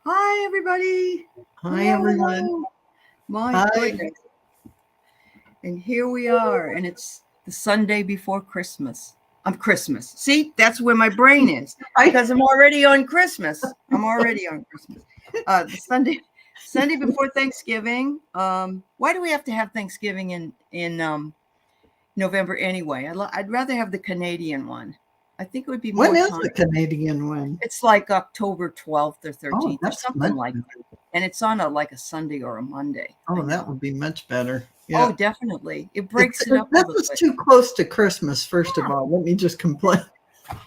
Hi, everybody. Hi, Hello, everyone. hello. My Hi. goodness. And here we are, and it's the Sunday before Christmas. I'm Christmas. See, that's where my brain is I, because I'm already on Christmas. I'm already on Christmas. The Sunday before Thanksgiving. Why do we have to have Thanksgiving in November anyway? I'd rather have the Canadian one. I think it would be when more is time. the Canadian one? It's like October 12th or Oh, 13th or that's something much like better. that. And it's on a Sunday or a Monday. I Oh, that know. would be much better. Oh, Yeah. definitely. It This breaks it up a little is bit. too close to Christmas, first of all. Let me just complain.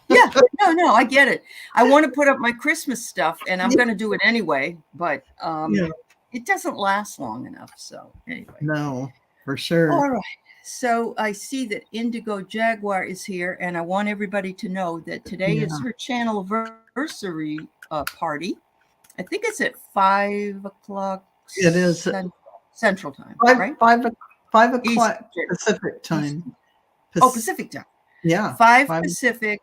Yeah. No, I get it. I want to put up my Christmas stuff and I'm going to do it anyway, but Yeah. it doesn't last long enough. So, anyway. No, for sure. All right. So, I see that Indigo Jaguar is here and I want everybody to know that today Yeah. is her channel anniversary party. I think it's at 5 o'clock It is Central Time, five, right? five, 5 o'clock Eastern. Pacific time. Eastern. Oh, Pacific time. Yeah. 5 Five. Pacific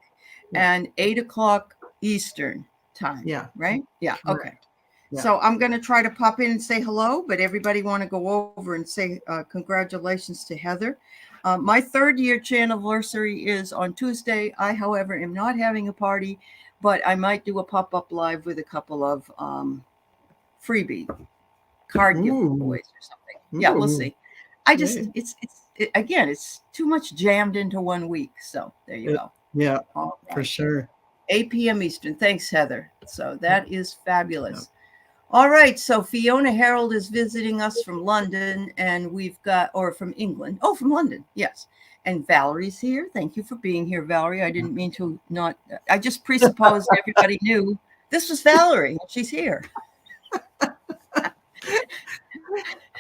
Yeah. and 8 o'clock Eastern time, Yeah. right? Yeah, okay. Correct. Yeah. So I'm going to try to pop in and say hello, but everybody want to go over and say congratulations to Heather. My 3rd-year channel anniversary is on Tuesday. I, however, am not having a party, but I might do a pop-up live with a couple of freebie card giveaways Ooh. or something. Yeah, we'll Ooh. see. I just Hey. again, it's too much jammed into one week. So there you go. Yeah, All for right. sure. 8 p.m. Eastern. Thanks, Heather. So Yeah. that is fabulous. All right. So Fiona Harold is visiting us from London, and we've got, or from England. Oh, from London. Yes. And Valerie's here. Thank you for being here, Valerie. I didn't mean to not, I just presupposed everybody knew this was Valerie. She's here.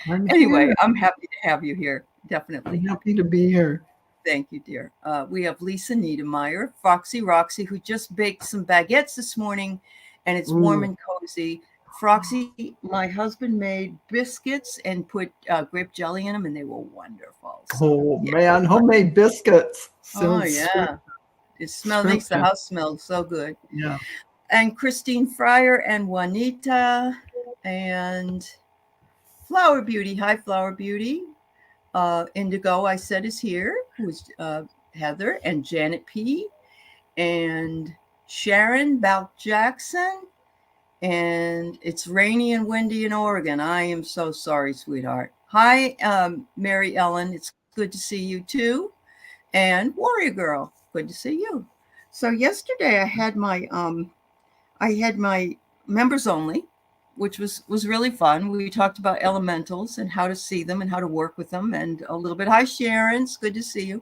I'm Anyway, here. I'm happy to have you here. Definitely I'm happy. happy to be here. Thank you, dear. We have Lisa Niedermeyer, Foxy Roxy, who just baked some baguettes this morning, and it's warm Ooh. and cozy. Foxy, my husband made biscuits and put grape jelly in them, and they were wonderful. So, Oh yeah. man, homemade biscuits Oh, sounds yeah. It makes the scrumptious. house smell so good. Yeah. And Christine Fryer and Juanita and Flower Beauty. Hi, Flower Beauty. Indigo, I said, is here, who's Heather and Janet P. and Sharon Balk Jackson. And it's rainy and windy in Oregon. I am so sorry, sweetheart. Hi, Mary Ellen. It's good to see you too. And Warrior Girl, good to see you. So yesterday I had my members only, which was really fun. We talked about elementals and how to see them and how to work with them, and a little bit. Hi, Sharon. It's good to see you.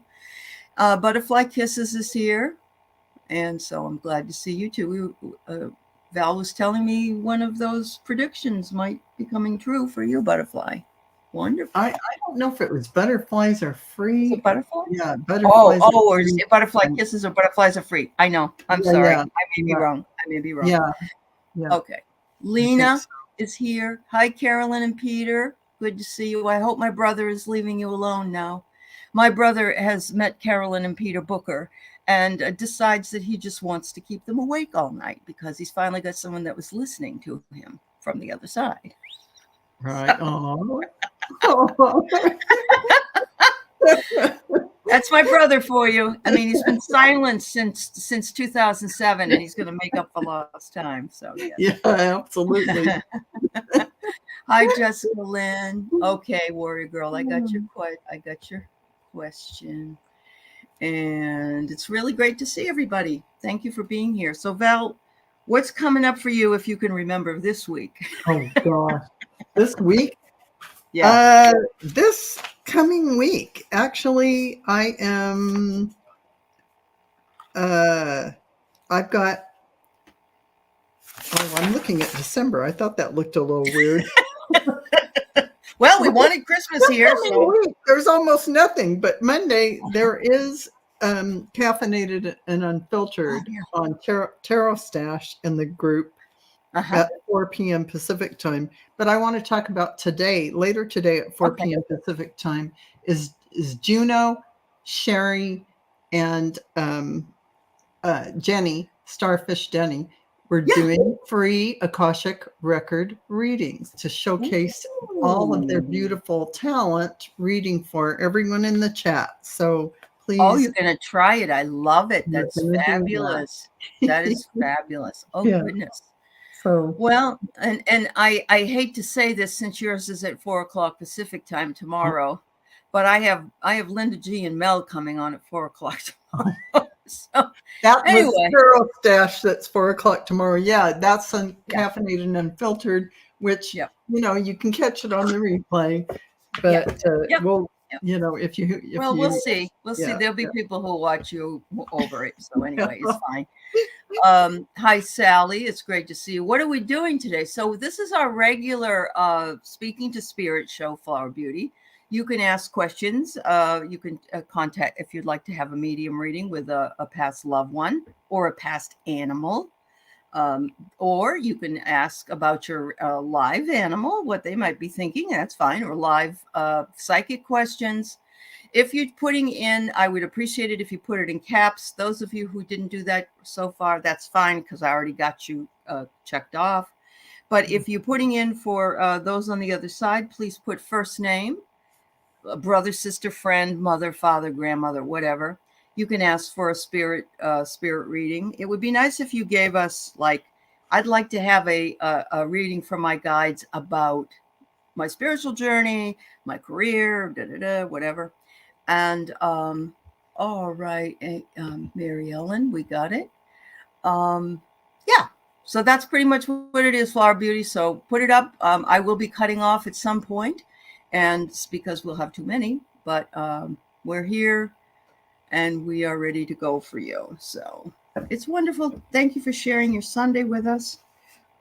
Butterfly Kisses is here, and so I'm glad to see you too. Val was telling me one of those predictions might be coming true for you, Butterfly. Wonderful. I don't know if it was butterflies are Is it free. Butterfly? Yeah, Oh, butterflies are oh, or is free. it Butterfly And Kisses or Butterflies are free? I know. I'm yeah, sorry. yeah, I may be yeah, wrong. I may be wrong. yeah, yeah. Okay. I think Lena so. is here. Hi, Carolyn and Peter. Good to see you. I hope my brother is leaving you alone now. My brother has met Carolyn and Peter Booker and decides that he just wants to keep them awake all night because he's finally got someone that was listening to him from the other side. Right. Oh. That's my brother for you. I mean, he's been silent since 2007, and he's going to make up for lost time. So yes. Yeah, absolutely. Hi, Jessica Lynn. Okay, Warrior Girl, I got your question, and it's really great to see everybody. Thank you for being here. So, Val, what's coming up for you if you can remember this week? Oh gosh. This week? Yeah. This coming week, actually, I am I've got I'm looking at December. I thought that looked a little weird. Well, we wanted Christmas here, so Week, there's almost nothing. But Monday there is caffeinated and unfiltered on Tarot Stash in the group at 4 p.m. Pacific time. But I want to talk about today, later today at 4 p.m. Pacific time, is Juno, Sherry, and Jenny, Starfish Denny. We're doing free Akashic record readings to showcase all of their beautiful talent reading for everyone in the chat. So please. Oh, you're going to try it. I love it. That's fabulous. That is fabulous. Oh, goodness. So well, and I hate to say this since yours is at 4:00 Pacific time tomorrow, but I have Linda G and Mel coming on at 4:00 tomorrow. So that anyway. was Carol Stash. That's 4:00 tomorrow. Yeah, that's Caffeinated and Unfiltered, which you know you can catch it on the replay. But we'll if you we'll see. We'll see. There'll be people who'll watch you over it. So anyway, it's fine. Hi, Sally. It's great to see you. What are we doing today? So this is our regular Speaking to Spirit show, Flower Beauty. You can ask questions. You can contact if you'd like to have a medium reading with a past loved one or a past animal. Or you can ask about your live animal, what they might be thinking. That's fine. Or live psychic questions. If you're putting in, I would appreciate it if you put it in caps. Those of you who didn't do that so far, that's fine because I already got you checked off. But if you're putting in for those on the other side, please put first name, brother, sister, friend, mother, father, grandmother, whatever. You can ask for a spirit reading. It would be nice if you gave us, like, I'd like to have a reading from my guides about my spiritual journey, my career, whatever. And all right, Mary Ellen, we got it. Yeah, so that's pretty much what it is, Flower Beauty. So put it up. I will be cutting off at some point, and it's because we'll have too many, but we're here and we are ready to go for you. So it's wonderful. Thank you for sharing your Sunday with us,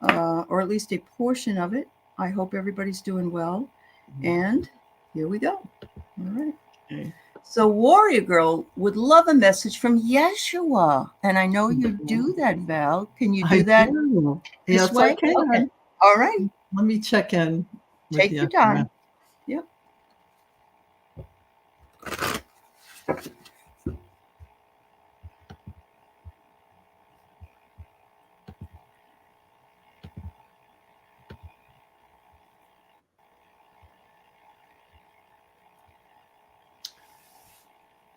or at least a portion of it. I hope everybody's doing well. And here we go. All right. Okay. So Warrior Girl would love a message from Yeshua. And I know you do that, Val. Can you do that? Yes, I can. Okay. All right. Let me check in. Take your time. Yep.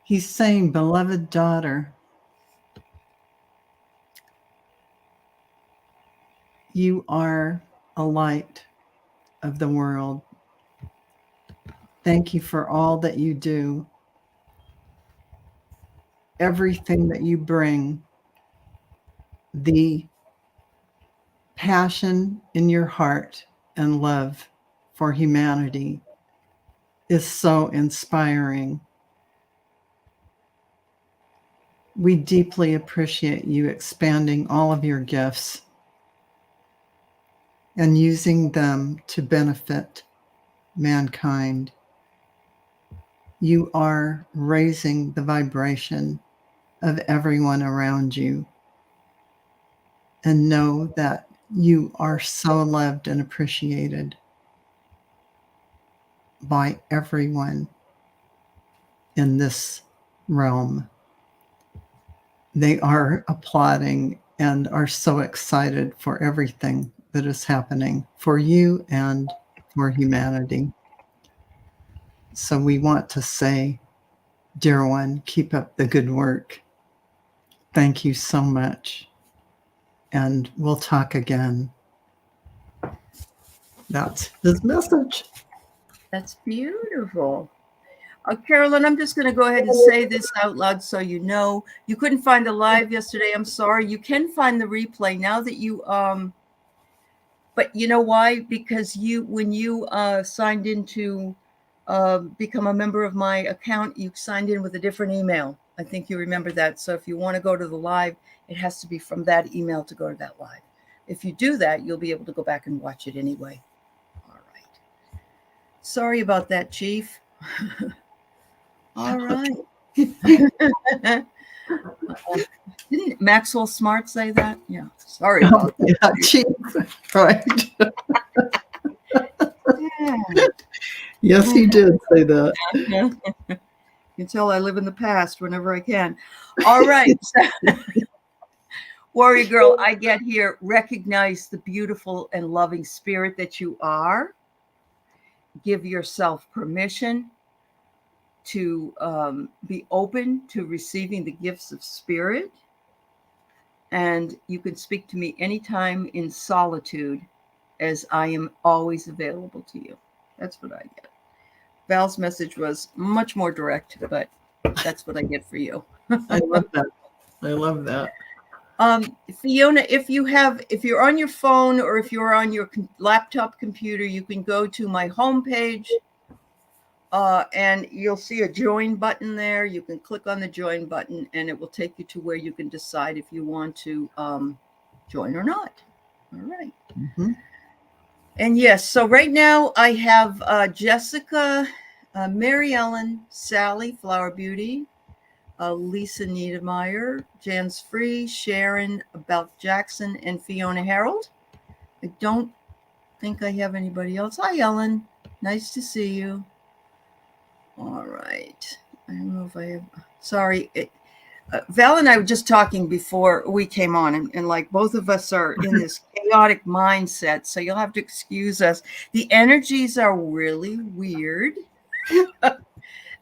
He's saying, beloved daughter, you are a light of the world. Thank you for all that you do. Everything that you bring, the passion in your heart and love for humanity is so inspiring. We deeply appreciate you expanding all of your gifts and using them to benefit mankind. You are raising the vibration of everyone around you. And know that you are so loved and appreciated by everyone in this realm. They are applauding and are so excited for everything that is happening for you and for humanity. So we want to say, dear one, keep up the good work. Thank you so much. And we'll talk again. That's his message. That's beautiful. Carolyn, I'm just going to go ahead and say this out loud so you know. You couldn't find the live yesterday. I'm sorry. You can find the replay now that you but you know why? Because when you signed in to become a member of my account, you signed in with a different email. I think you remember that. So if you want to go to the live, it has to be from that email to go to that live. If you do that, you'll be able to go back and watch it anyway. All right. Sorry about that, Chief. All right. Didn't Maxwell Smart say that? Yeah. Sorry about that. Yeah, Chief. Right. Yeah. Yes, he did say that. You can tell I live in the past whenever I can. All right. Warrior girl, I get here, recognize the beautiful and loving spirit that you are. Give yourself permission to be open to receiving the gifts of spirit. And you can speak to me anytime in solitude, as I am always available to you. That's what I get. Val's message was much more direct, but that's what I get for you. I love that. I love that. Fiona, if you're on your phone or if you're on your laptop computer, you can go to my homepage and you'll see a join button there. You can click on the join button and it will take you to where you can decide if you want to join or not. All right. Mm-hmm. And yes, so right now I have Jessica, Mary Ellen, Sally, Flower Beauty, Lisa Niedermeyer, Jan's Free, Sharon, Beth Jackson, and Fiona Harold. I don't think I have anybody else. Hi, Ellen. Nice to see you. All right. I don't know if I have. Sorry. Val and I were just talking before we came on, and like both of us are in this chaotic mindset, so you'll have to excuse us. The energies are really weird.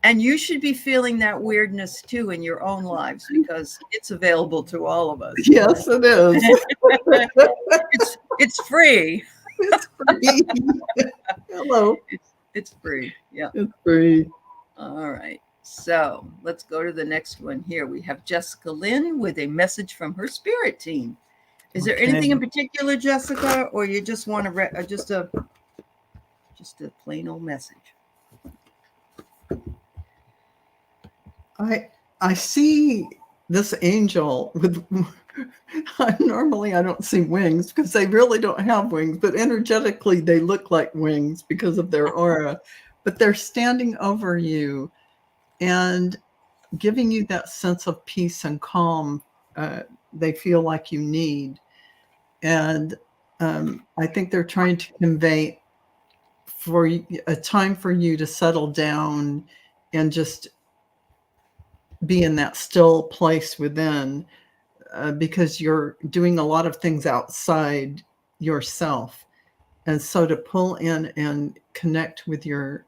And you should be feeling that weirdness too in your own lives because it's available to all of us. Yes, it is. It's free. It's free. Hello. It's free. Yeah. It's free. All right. So let's go to the next one here. We have Jessica Lynn with a message from her spirit team. Is there anything in particular, Jessica, or you just want to just a plain old message? I see this angel with normally I don't see wings because they really don't have wings, but energetically they look like wings because of their aura. But they're standing over you and giving you that sense of peace and calm they feel like you need. And I think they're trying to convey for a time for you to settle down and just be in that still place within because you're doing a lot of things outside yourself. And so to pull in and connect with your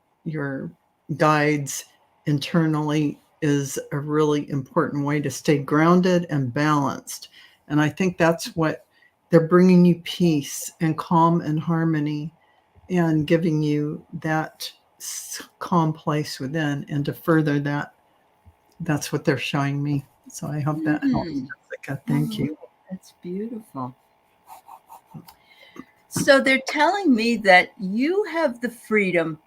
guides internally is a really important way to stay grounded and balanced. And I think that's what they're bringing you, peace and calm and harmony, and giving you that calm place within. And to further that, that's what they're showing me. So I hope that helps, Jessica. Thank you. That's beautiful. So they're telling me that you have the freedom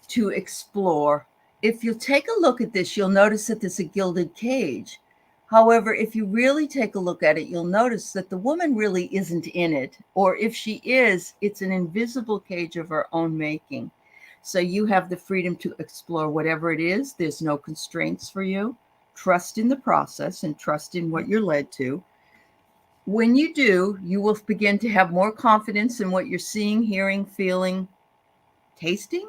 to explore. If you take a look at this, you'll notice that there's a gilded cage. However, if you really take a look at it, you'll notice that the woman really isn't in it. Or if she is, it's an invisible cage of her own making. So you have the freedom to explore whatever it is. There's no constraints for you. Trust in the process and trust in what you're led to. When you do, you will begin to have more confidence in what you're seeing, hearing, feeling, tasting,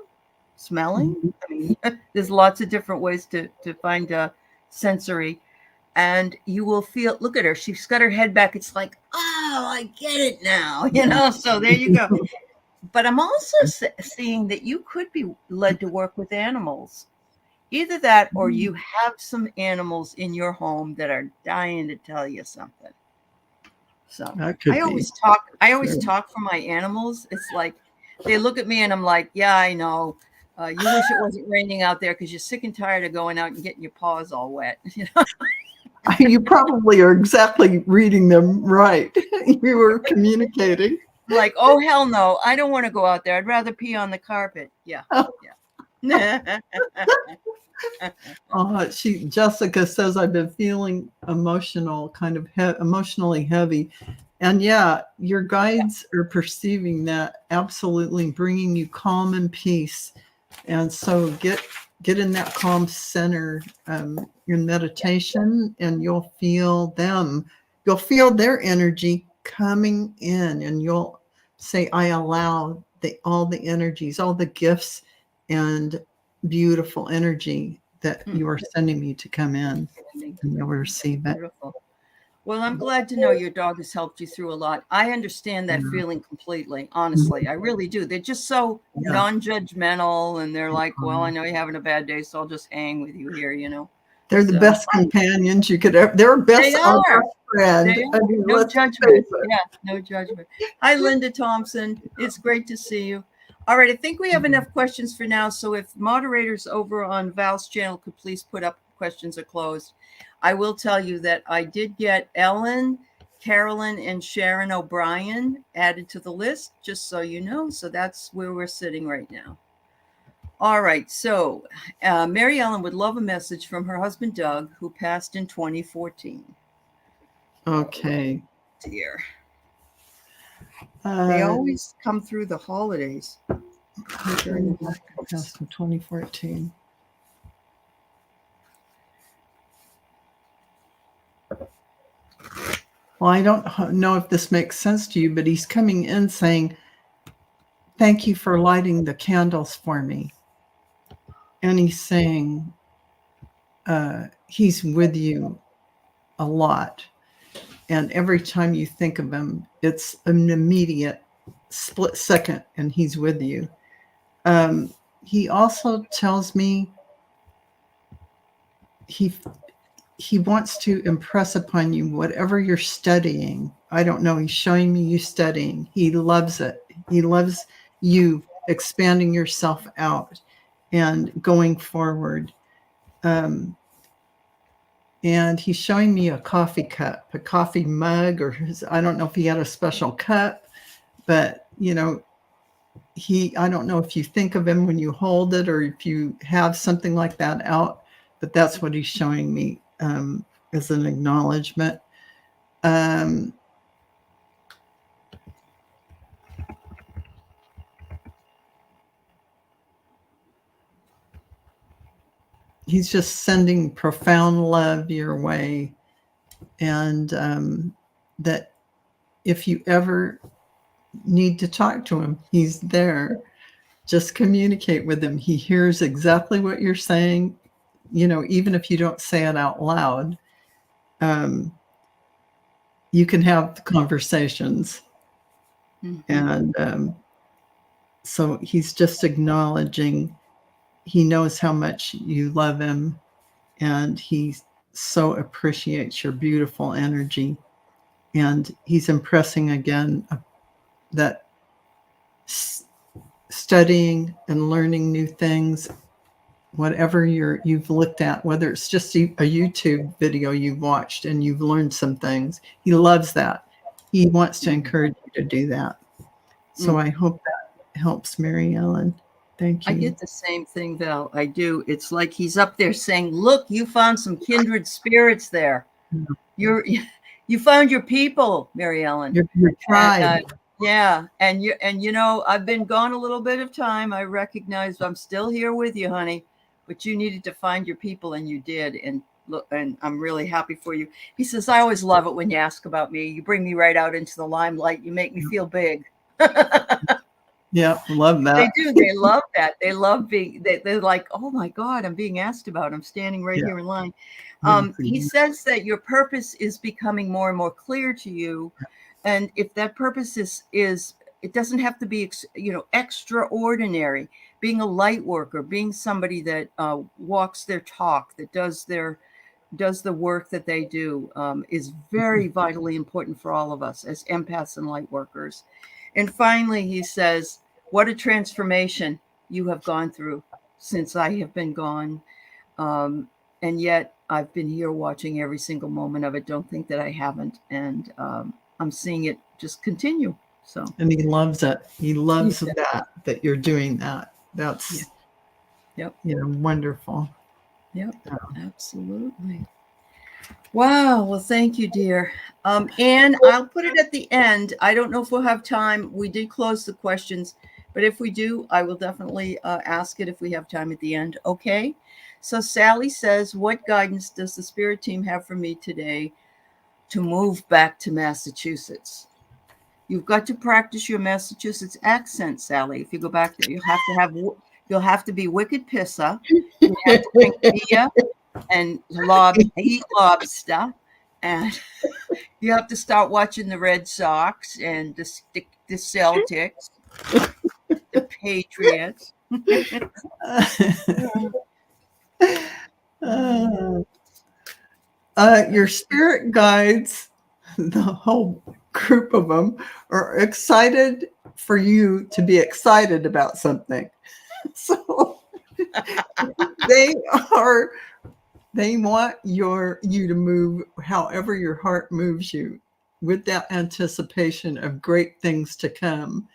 smelling. I mean, there's lots of different ways to find sensory. And you will feel, look at her. She's got her head back. It's like, oh, I get it now. So there you go. But I'm also seeing that you could be led to work with animals. Either that or you have some animals in your home that are dying to tell you something. So I always talk for my animals. It's like they look at me and I'm like, yeah, I know. You wish it wasn't raining out there because you're sick and tired of going out and getting your paws all wet. You probably are exactly reading them right. You were communicating. Like, oh, hell no. I don't want to go out there. I'd rather pee on the carpet. Yeah. Yeah. Jessica says, I've been feeling emotional, kind of emotionally heavy. And yeah, your guides are perceiving that, absolutely bringing you calm and peace. And so get in that calm center in meditation, and you'll feel them. You'll feel their energy coming in, and you'll say, I allow all the energies, all the gifts and beautiful energy that you are sending me to come in, and you'll receive it. Beautiful. Well, I'm glad to know your dog has helped you through a lot. I understand that feeling completely, honestly. I really do. They're just so non-judgmental, and they're like, well, I know you're having a bad day, so I'll just hang with you here, you know. They're the So best companions you could ever. They're they our are. best friend. They I are. mean, No let's face judgment. it. Yeah, no judgment. Hi, Linda Thompson. It's great to see you. All right, I think we have enough questions for now. So if moderators over on Val's channel could please put up questions are closed. I will tell you that I did get Ellen, Carolyn, and Sharon O'Brien added to the list, just so you know. So that's where we're sitting right now. All right, so Mary Ellen would love a message from her husband, Doug, who passed in 2014. Okay. Dear. They always come through the holidays. Passed in 2014. Well, I don't know if this makes sense to you, but he's coming in saying, thank you for lighting the candles for me. And he's saying he's with you a lot. And every time you think of him, it's an immediate split second and he's with you. He also tells me he wants to impress upon you whatever you're studying. I don't know. He's showing me you studying. He loves it. He loves you expanding yourself out and going forward. And he's showing me a coffee cup, a coffee mug, or I don't know if he had a special cup, but you know, I don't know if you think of him when you hold it or if you have something like that out, but that's what he's showing me as an acknowledgement. He's just sending profound love your way. And that if you ever need to talk to him, he's there. Just communicate with him. He hears exactly what you're saying, you know, even if you don't say it out loud. You can have conversations. And so he's just acknowledging, he knows how much you love him, and he so appreciates your beautiful energy. And he's impressing again that studying and learning new things, whatever you've looked at, whether it's just a YouTube video you've watched and you've learned some things, he loves that. He wants to encourage you to do that. So I hope that helps, Mary Ellen. Thank you. I get the same thing, Val. I do. It's like he's up there saying, look, you found some kindred spirits there. You found your people, Mary Ellen. Your tribe. Yeah. And you know, I've been gone a little bit of time. I recognize I'm still here with you, honey, but you needed to find your people, and you did. And look, and I'm really happy for you. He says, I always love it when you ask about me. You bring me right out into the limelight. You make me feel big. Yeah, love that. They do. They love that. They love being, they're like, oh my God, I'm being asked about. I'm standing right here in line. He says that your purpose is becoming more and more clear to you. And if that purpose is it doesn't have to be, you know, extraordinary. Being a light worker, being somebody that walks their talk, that does the work that they do is very vitally important for all of us as empaths and light workers. And finally, he says, what a transformation you have gone through since I have been gone. And yet I've been here watching every single moment of it. Don't think that I haven't. And I'm seeing it just continue. So. And he loves it. He loves that you're doing that. That's, you know, wonderful. Yep, absolutely. Wow. Well, thank you, dear. Anne, I'll put it at the end. I don't know if we'll have time. We did close the questions, but if we do, I will definitely ask it if we have time at the end. Okay. So Sally says, what guidance does the spirit team have for me today to move back to Massachusetts? You've got to practice your Massachusetts accent, Sally. If you go back there, you'll have to be wicked pissa. You have to drink beer and eat lobster, and you have to start watching the Red Sox and the Celtics, the Patriots. Your spirit guides, the whole group of them, are excited for you to be excited about something. So they want you to move however your heart moves you, with that anticipation of great things to come.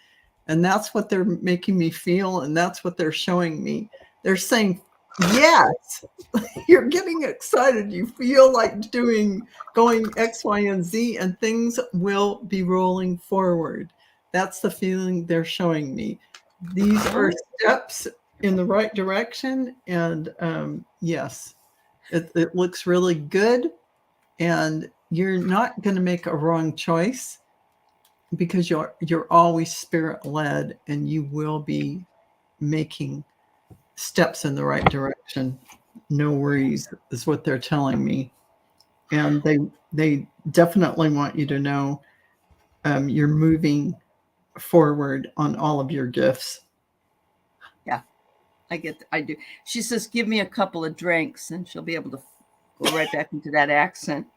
And that's what they're making me feel, and that's what they're showing me. They're saying, yes, you're getting excited. You feel like going X, Y, and Z, and things will be rolling forward. That's the feeling they're showing me. These are steps in the right direction, and yes, it looks really good, and you're not going to make a wrong choice, because you're always spirit led, and you will be making steps in the right direction. No worries is what they're telling me. And they definitely want you to know you're moving forward on all of your gifts. Yeah, I do. She says, give me a couple of drinks, and she'll be able to go right back into that accent.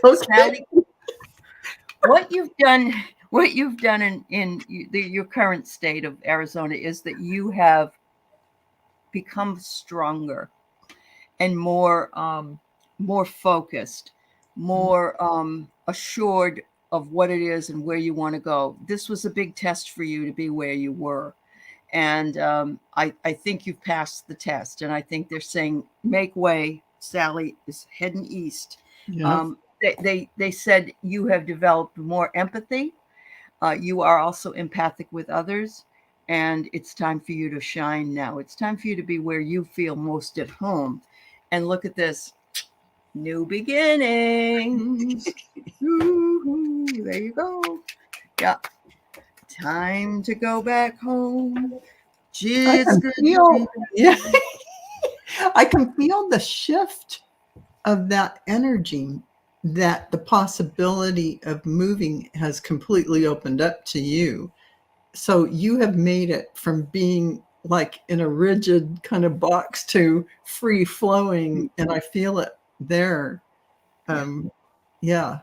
Okay. Sally, what you've done in your current state of Arizona is that you have become stronger and more focused, more assured of what it is and where you want to go. This was a big test for you to be where you were. And I think you've passed the test. And I think they're saying, make way. Sally is heading east. Yeah. They said you have developed more empathy. You are also empathic with others. And it's time for you to shine now. It's time for you to be where you feel most at home. And look at this. New beginnings. Woo-hoo. There you go. Yeah. Time to go back home. I can feel, yeah. I can feel the shift of that energy, that the possibility of moving has completely opened up to you. So you have made it from being like in a rigid kind of box to free flowing, and I feel it there. Yeah,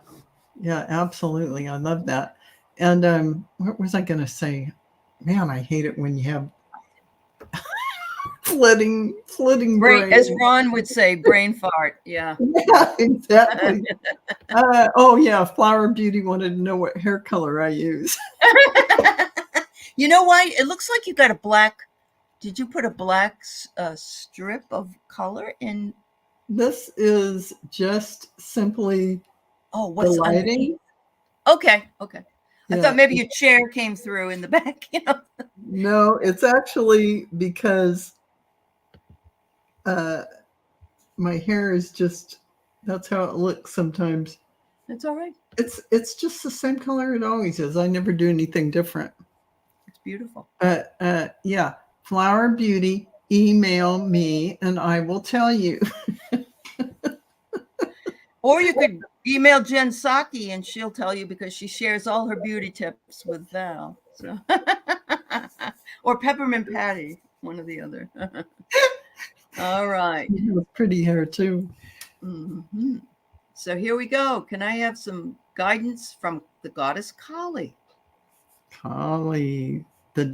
absolutely. I love that. And what was I going to say? Man, I hate it when you have flitting brain. As Ron would say, brain fart. Yeah. Yeah, exactly. Oh yeah, Flower Beauty wanted to know what hair color I use. You know why? It looks like you got a black. Did you put a black strip of color in? This is just simply what's the lighting. Underneath? Okay. I thought maybe your chair came through in the back. No, it's actually because my hair is just, that's how it looks sometimes. That's all right. It's just the same color it always is. I never do anything different. It's beautiful. Yeah. Flower Beauty, email me and I will tell you. Or you could email Jen Psaki and she'll tell you, because she shares all her beauty tips with Val. So. Or Peppermint Patty, one or the other. All right. You have pretty hair too. Mm-hmm. So here we go. Can I have some guidance from the goddess Kali? Kali, the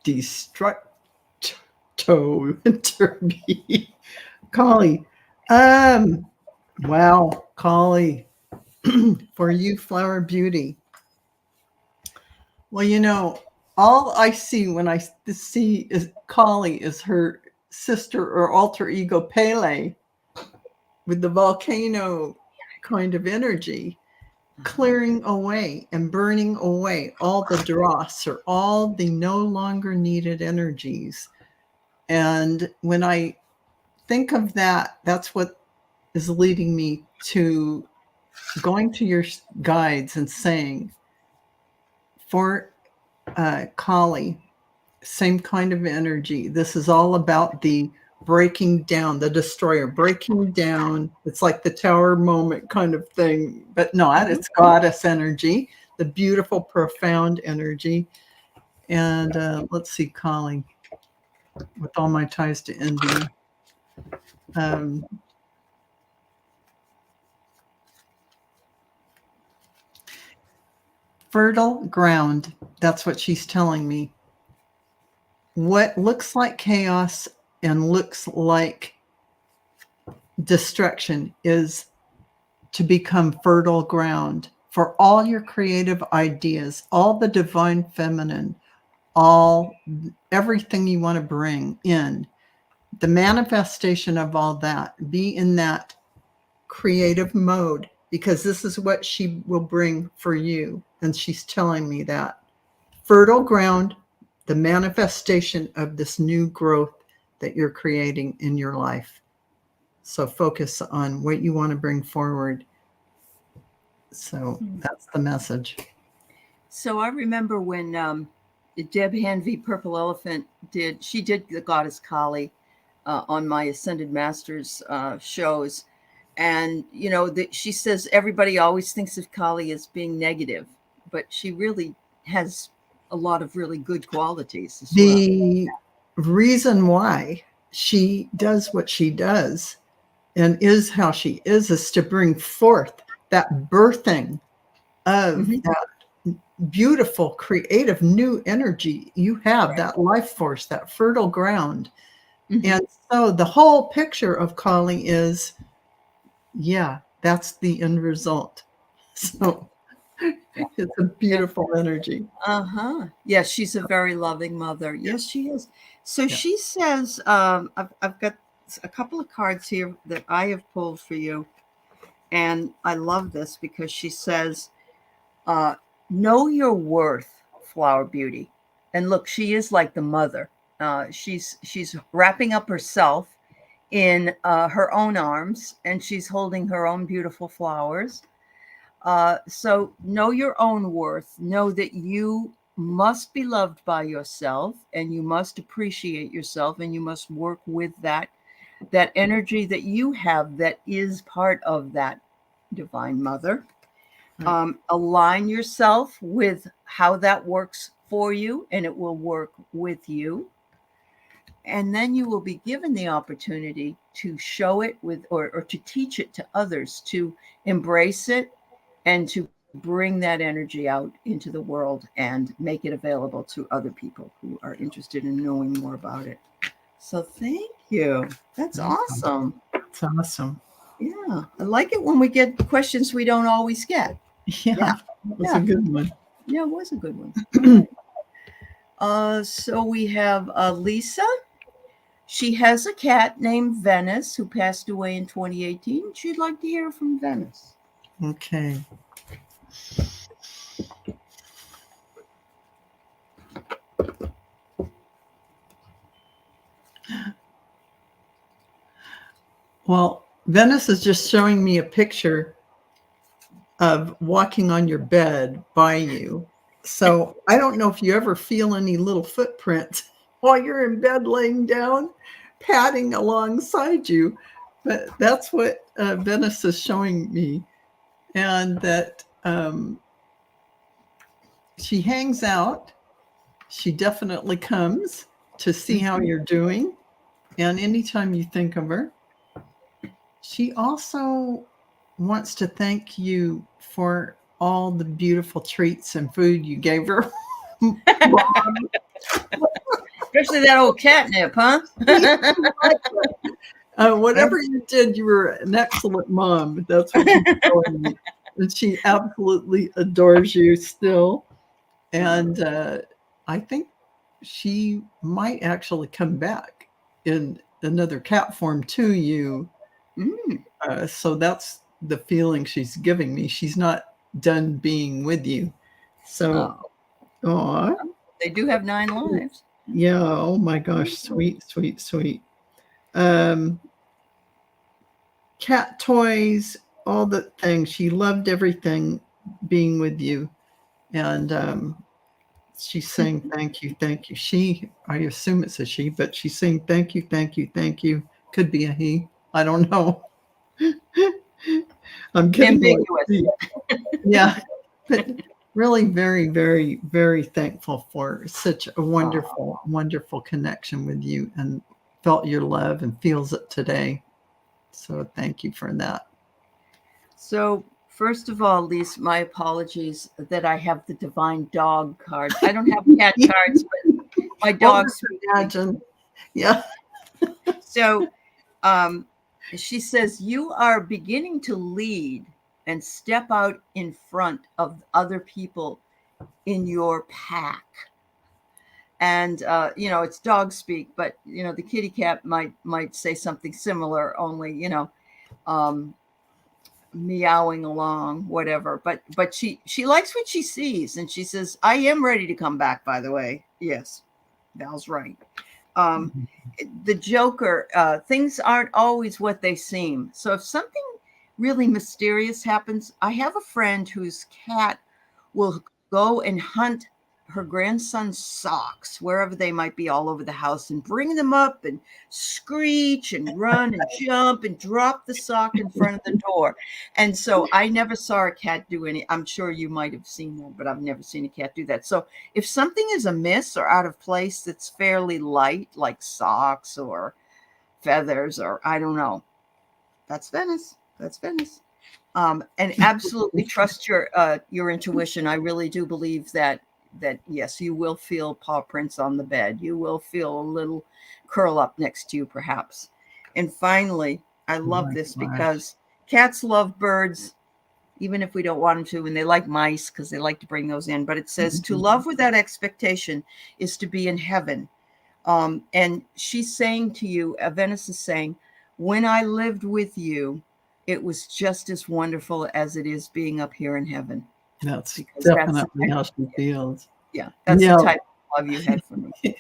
destructo Kali. Wow, Kali. For you, Flower Beauty. Well, all I see when I see is Kali is her sister or alter ego Pele, with the volcano kind of energy, clearing away and burning away all the dross, or all the no longer needed energies. And when I think of that, that's what is leading me to going to your guides and saying, for Kali, same kind of energy. This is all about the breaking down, the destroyer breaking down. It's like the tower moment kind of thing, but not. It's goddess energy, the beautiful, profound energy. And let's see, Kali, with all my ties to India. Fertile ground. That's what she's telling me. What looks like chaos and looks like destruction is to become fertile ground for all your creative ideas, all the divine feminine, everything you want to bring in. The manifestation of all that, be in that creative mode, because this is what she will bring for you. And she's telling me that. Fertile ground, the manifestation of this new growth that you're creating in your life. So focus on what you want to bring forward. So that's the message. So I remember when Deb Hanvey, Purple Elephant, did the Goddess Kali on my Ascended Masters shows. And, she says everybody always thinks of Kali as being negative, but she really has a lot of really good qualities as the reason why she does what she does and is how she is to bring forth that birthing of that beautiful, creative, new energy. You have that life force, that fertile ground. And so the whole picture of Kali is, that's the end result. So it's a beautiful energy. Yeah, she's a very loving mother. Yes, she is. So she says, I've got a couple of cards here that I have pulled for you. And I love this because she says, know your worth, Flower Beauty. And look, she is like the mother. She's wrapping up herself in her own arms, and she's holding her own beautiful flowers. So know your own worth. Know that you must be loved by yourself, and you must appreciate yourself, and you must work with that energy that you have that is part of that divine mother. Align yourself with how that works for you, and it will work with you. And then you will be given the opportunity to show it with, or to teach it to others, to embrace it and to bring that energy out into the world and make it available to other people who are interested in knowing more about it. So thank you. That's awesome. That's awesome. Yeah. I like it when we get questions we don't always get. Yeah. That was a good one. Yeah, it was a good one. So we have Lisa. She has a cat named Venice who passed away in 2018. She'd like to hear from Venice. Okay. Well, Venice is just showing me a picture of walking on your bed by you. So I don't know if you ever feel any little footprints while you're in bed laying down, padding alongside you. But that's what Venice is showing me. And that she hangs out. She definitely comes to see how you're doing. And anytime you think of her, she also wants to thank you for all the beautiful treats and food you gave her. Especially that old catnip, huh? Whatever you did, you were an excellent mom. That's what she's telling me. And she absolutely adores you still. And I think she might actually come back in another cat form to you. So that's the feeling she's giving me. She's not done being with you. So, they do have 9 lives. Yeah. Oh my gosh. Sweet, sweet, sweet. Cat toys, all the things. She loved everything being with you. And she's saying thank you, thank you. She, I assume it's a she, but she's saying thank you, thank you, thank you. Could be a he. I don't know. I'm getting Ambiguous. yeah, but really very, very, very thankful for such a wonderful, wonderful connection with you, and felt your love and feels it today. So thank you for that. So first of all, Lisa, my apologies that I have the divine dog card. I don't have cat cards, but my dog's imagine. Yeah. So she says, you are beginning to lead and step out in front of other people in your pack. And it's dog speak, but the kitty cat might say something similar, only meowing along, whatever. But she likes what she sees, and she says, I am ready to come back, by the way. Yes, Val's right. The Joker, things aren't always what they seem. So if something really mysterious happens, I have a friend whose cat will go and hunt her grandson's socks, wherever they might be, all over the house, and bring them up and screech and run and jump and drop the sock in front of the door. And so I never saw a cat do any. I'm sure you might have seen that, but I've never seen a cat do that. So if something is amiss or out of place that's fairly light, like socks or feathers, or I don't know, that's Venice. That's Venice. And absolutely trust your intuition. I really do believe that yes, you will feel paw prints on the bed. You will feel a little curl up next to you, perhaps. And finally, I love this because cats love birds, even if we don't want them to, and they like mice because they like to bring those in. But it says to love without expectation is to be in heaven. And she's saying to you, Venice is saying, when I lived with you, it was just as wonderful as it is being up here in heaven. That's definitely how she feels. Yeah, that's the type of love you had for me.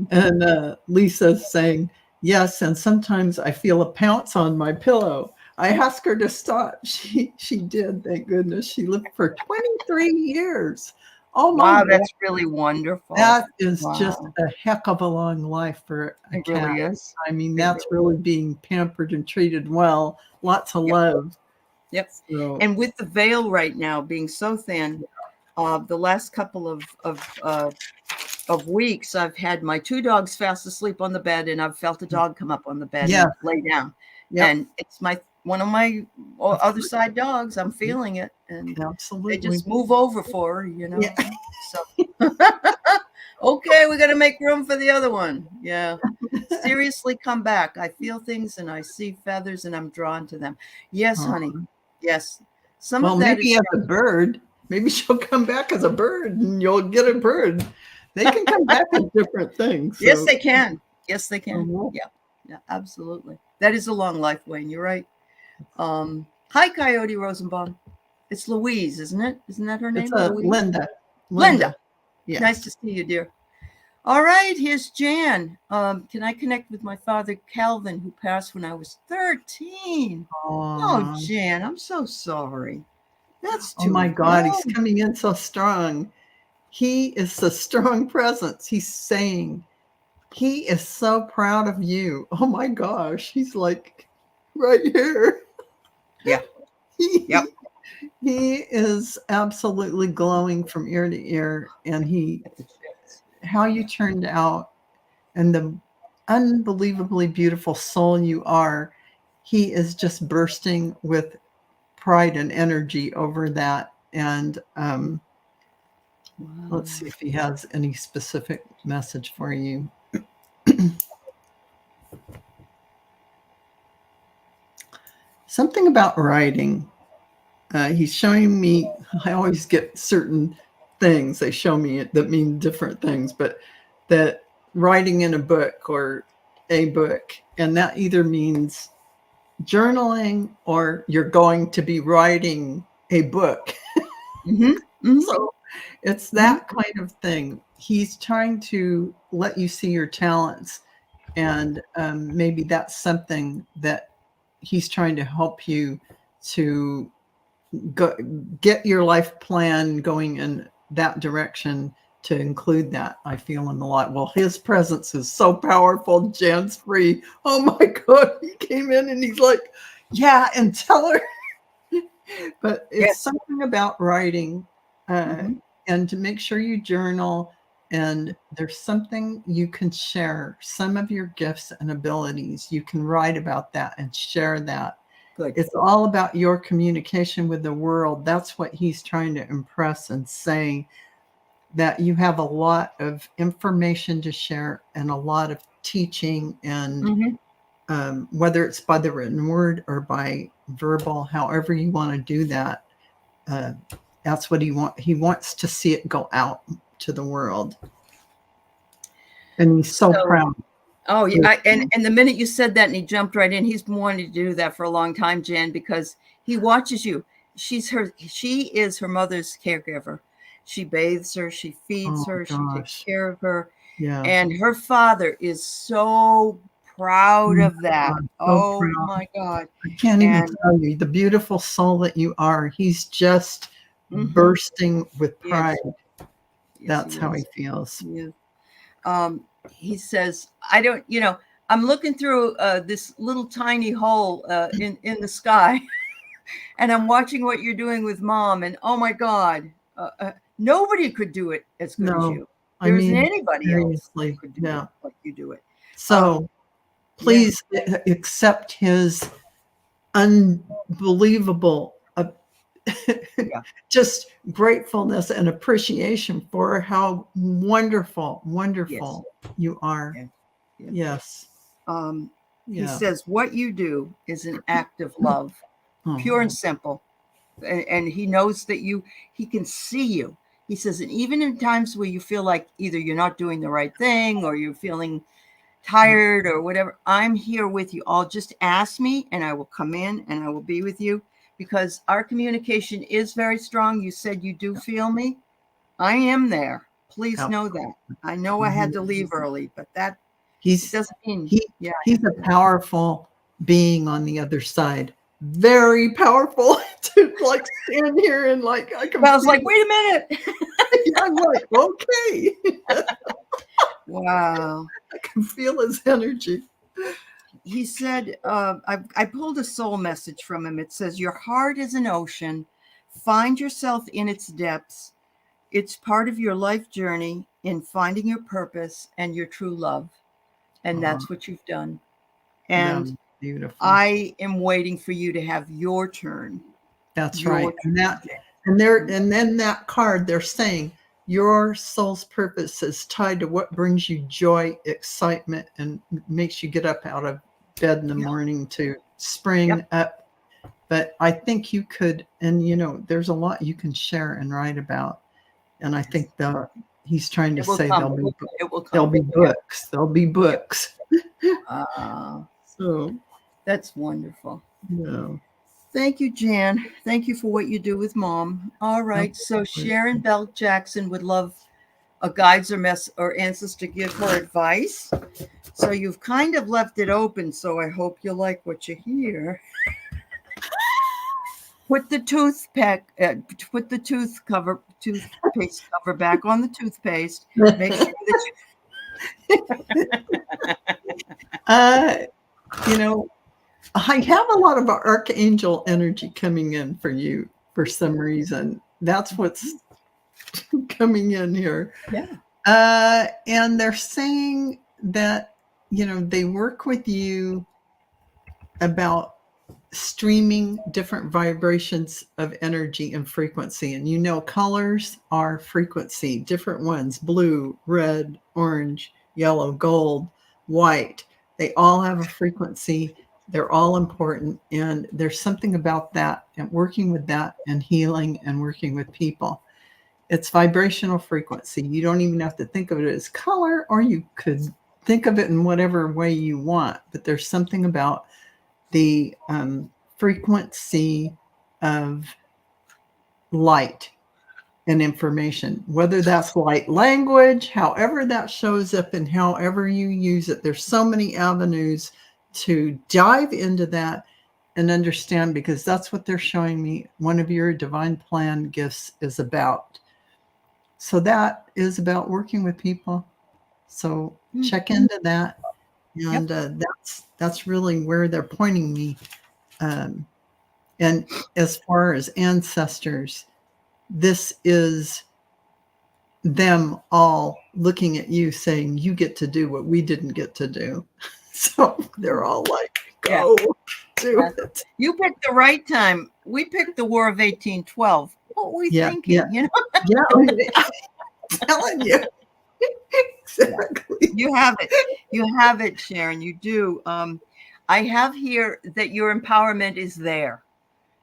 And Lisa's saying, yes, and sometimes I feel a pounce on my pillow. I asked her to stop. She did, thank goodness. She lived for 23 years. Oh my God. That's really wonderful. That is just a heck of a long life for a cat. Really is. I mean, that's really being pampered and treated well. Lots of love. Yep. So, and with the veil right now being so thin, the last couple of weeks, I've had my two dogs fast asleep on the bed, and I've felt a dog come up on the bed and lay down. Yep. And it's one of my other side dogs. I'm feeling it, and they just move over for her, Yeah. So okay, we got to make room for the other one. Yeah. Seriously, come back. I feel things and I see feathers and I'm drawn to them. Yes, honey. Yes. Some of that maybe as a bird. Maybe she'll come back as a bird and you'll get a bird. They can come back as different things. So. Yes, they can. Yes, they can. Yeah, absolutely. That is a long life, Wayne. You're right. Hi, Coyote Rosenbaum. It's Louise, isn't it? Isn't that her name? Linda. Yeah. Nice to see you, dear. All right, here's Jan. Can I connect with my father, Calvin, who passed when I was 13? Oh, Jan, I'm so sorry. That's too. Oh my God, he's coming in so strong. He is a strong presence. He's saying he is so proud of you. Oh my gosh, he's like right here. Yeah. Yep. He is absolutely glowing from ear to ear, and how you turned out and the unbelievably beautiful soul you are, he is just bursting with pride and energy over that. And let's see if he has any specific message for you. Something about writing. He's showing me, I always get certain things they show me that mean different things, but that writing in a book or a book, and that either means journaling or you're going to be writing a book. So it's that kind of thing. He's trying to let you see your talents, and maybe that's something that he's trying to help you to get your life plan going in that direction, to include that, I feel, in the lot. Well, his presence is so powerful. Jan's free. Oh my God. He came in and he's like, yeah, and tell her. But it's something about writing and to make sure you journal, and there's something you can share, some of your gifts and abilities. You can write about that and share that. Good. It's all about your communication with the world. That's what he's trying to impress and say, that you have a lot of information to share and a lot of teaching, and whether it's by the written word or by verbal, however you want to do that, that's what he wants to see it go out to the world. And he's so proud. Oh, yeah. And the minute you said that and he jumped right in, he's been wanting to do that for a long time, Jan, because he watches you. She is her mother's caregiver. She bathes her, she feeds her, she takes care of her. Yeah. And her father is so proud of that. My God. I can't even tell you the beautiful soul that you are. He's just bursting with pride. Yes. That's how he feels. Yeah. He says, I'm looking through this little tiny hole in the sky, and I'm watching what you're doing with Mom, and oh my God, nobody could do it as good as you. There isn't anybody else who could do it like you do it. So please accept his unbelievable just gratefulness and appreciation for how wonderful you are. Yes. He says what you do is an act of love, pure and simple. And he knows that he can see you. He says, and even in times where you feel like either you're not doing the right thing or you're feeling tired or whatever, I'm here with you. All just ask me and I will come in and I will be with you, because our communication is very strong. You said you do feel me. I am there. Please know that. I know I had to leave early, but that doesn't mean he's a powerful being on the other side. Very powerful to like stand here and like I was like, wait a minute. I'm like, okay. Wow. I can feel his energy. He said, I pulled a soul message from him. It says, your heart is an ocean. Find yourself in its depths. It's part of your life journey in finding your purpose and your true love. And that's what you've done. And beautiful. I am waiting for you to have your turn. That's right. And then that card, they're saying your soul's purpose is tied to what brings you joy, excitement, and makes you get up out of bed in the morning to spring up. But I think you could, and there's a lot you can share and write about. And I think he's trying to say there'll be books. There'll be books. So that's wonderful. Yeah. Thank you, Jan. Thank you for what you do with Mom. All right. So Sharon Bell Jackson would love a guides or ancestor to give her advice. So you've kind of left it open. So I hope you like what you hear. Put the toothpaste cover back on the toothpaste. Make sure that I have a lot of archangel energy coming in for you for some reason. That's what's coming in here. Yeah. And they're saying that, they work with you about streaming different vibrations of energy and frequency. And colors are frequency, different ones: blue, red, orange, yellow, gold, white. They all have a frequency. They're all important. And there's something about that and working with that and healing and working with people. It's vibrational frequency. You don't even have to think of it as color, or you could think of it in whatever way you want. But there's something about the frequency of light and information, whether that's light language, however that shows up and however you use it. There's so many avenues to dive into that and understand, because that's what they're showing me one of your divine plan gifts is about. So that is about working with people. So check into that. And that's really where they're pointing me. And as far as ancestors, this is them all looking at you saying, you get to do what we didn't get to do. So they're all like, go do it. You picked the right time. We picked the War of 1812. What were we thinking? You know? I'm telling you. Exactly. You have it. You have it, Sharon. You do. I have here that your empowerment is there.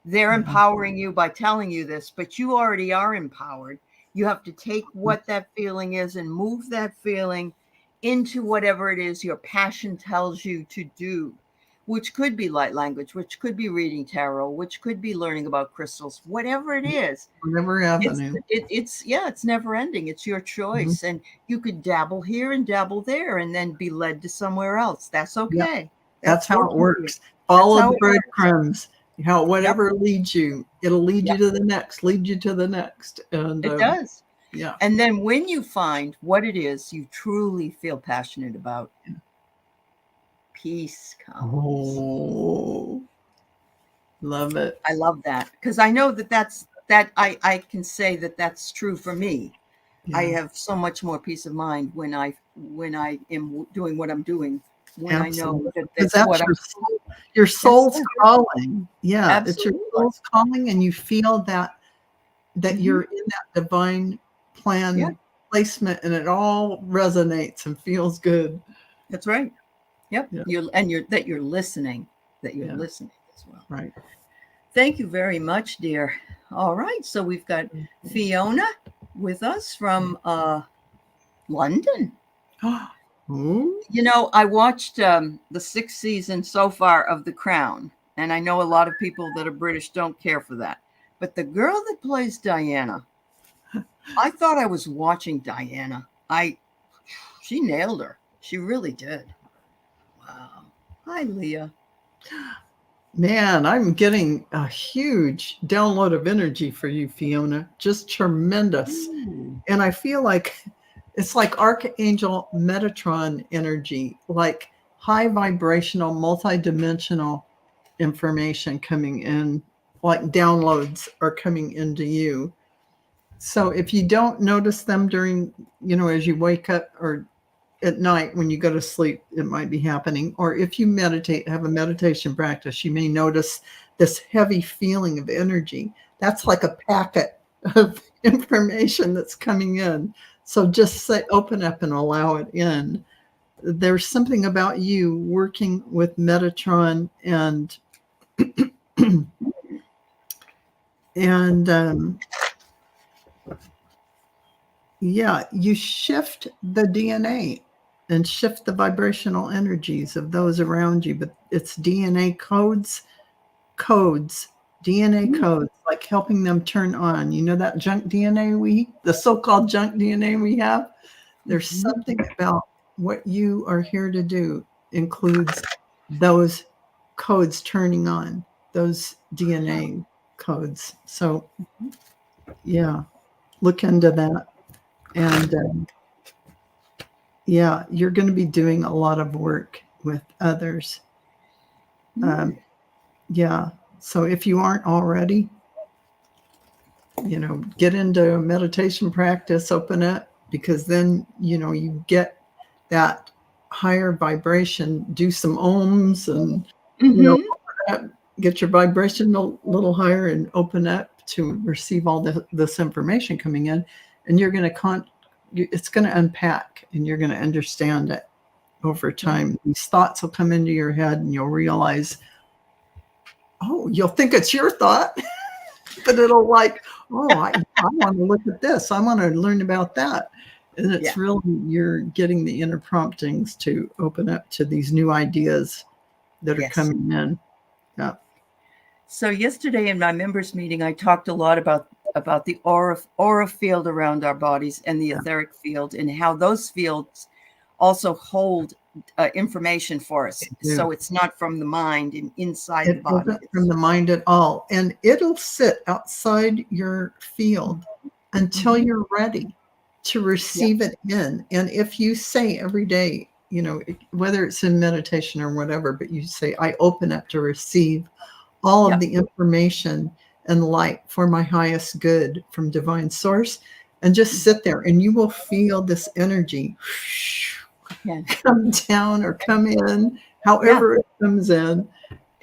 They're empowering you by telling you this, but you already are empowered. You have to take what that feeling is and move that feeling into whatever it is your passion tells you to do, which could be light language, which could be reading tarot, which could be learning about crystals, whatever it is. Whatever avenue. It's never ending. It's your choice. And you could dabble here and dabble there and then be led to somewhere else. That's okay. That's how it works. Follow the breadcrumbs. How whatever leads you, it'll lead you to the next, lead you to the next. And it does. Yeah. And then when you find what it is you truly feel passionate about, peace comes. Oh, love it. I love that, because I know that I can say that that's true for me. Yeah. I have so much more peace of mind when I am doing what I'm doing. When Absolutely. I know that's what your soul's calling. Yeah, Absolutely. It's your soul's calling, and you feel that you're in that divine plan placement, and it all resonates and feels good. That's right. Yep. Yeah. You're listening. That you're listening as well. Right. Thank you very much, dear. All right. So we've got Fiona with us from London. You know, I watched the 6th season so far of The Crown, and I know a lot of people that are British don't care for that. But the girl that plays Diana, I thought I was watching Diana. She nailed her. She really did. Wow. Hi, Leah. Man, I'm getting a huge download of energy for you, Fiona. Just tremendous. And I feel like it's like Archangel Metatron energy, like high vibrational, multidimensional information coming in, like downloads are coming into you. So if you don't notice them during, as you wake up or at night when you go to sleep, it might be happening. Or if you meditate, have a meditation practice, you may notice this heavy feeling of energy. That's like a packet of information that's coming in. So just open up and allow it in. There's something about you working with Metatron and you shift the DNA and shift the vibrational energies of those around you. But it's DNA codes, DNA codes, like helping them turn on. That junk DNA the so-called junk DNA we have, there's something about what you are here to do includes those codes turning on, those DNA codes. So, look into that. And you're going to be doing a lot of work with others. So if you aren't already, get into a meditation practice, open it, because then, you get that higher vibration, do some ohms and, get your vibration a little higher and open up to receive all this information coming in. And you're going to it's going to unpack, and you're going to understand it over time. These thoughts will come into your head, and you'll realize, you'll think it's your thought, but it'll I want to look at this. I want to learn about that. And it's really, you're getting the inner promptings to open up to these new ideas that are coming in. Yeah. So yesterday in my members meeting, I talked a lot about the aura field around our bodies and the etheric field, and how those fields also hold information for us. So it's not from the mind and inside the body. It isn't from the mind at all. And it'll sit outside your field until you're ready. to receive it in. And if you say every day, whether it's in meditation or whatever, but you say, I open up to receive all of the information and light for my highest good from divine source, and just sit there, and you will feel this energy come down or come in, however it comes in.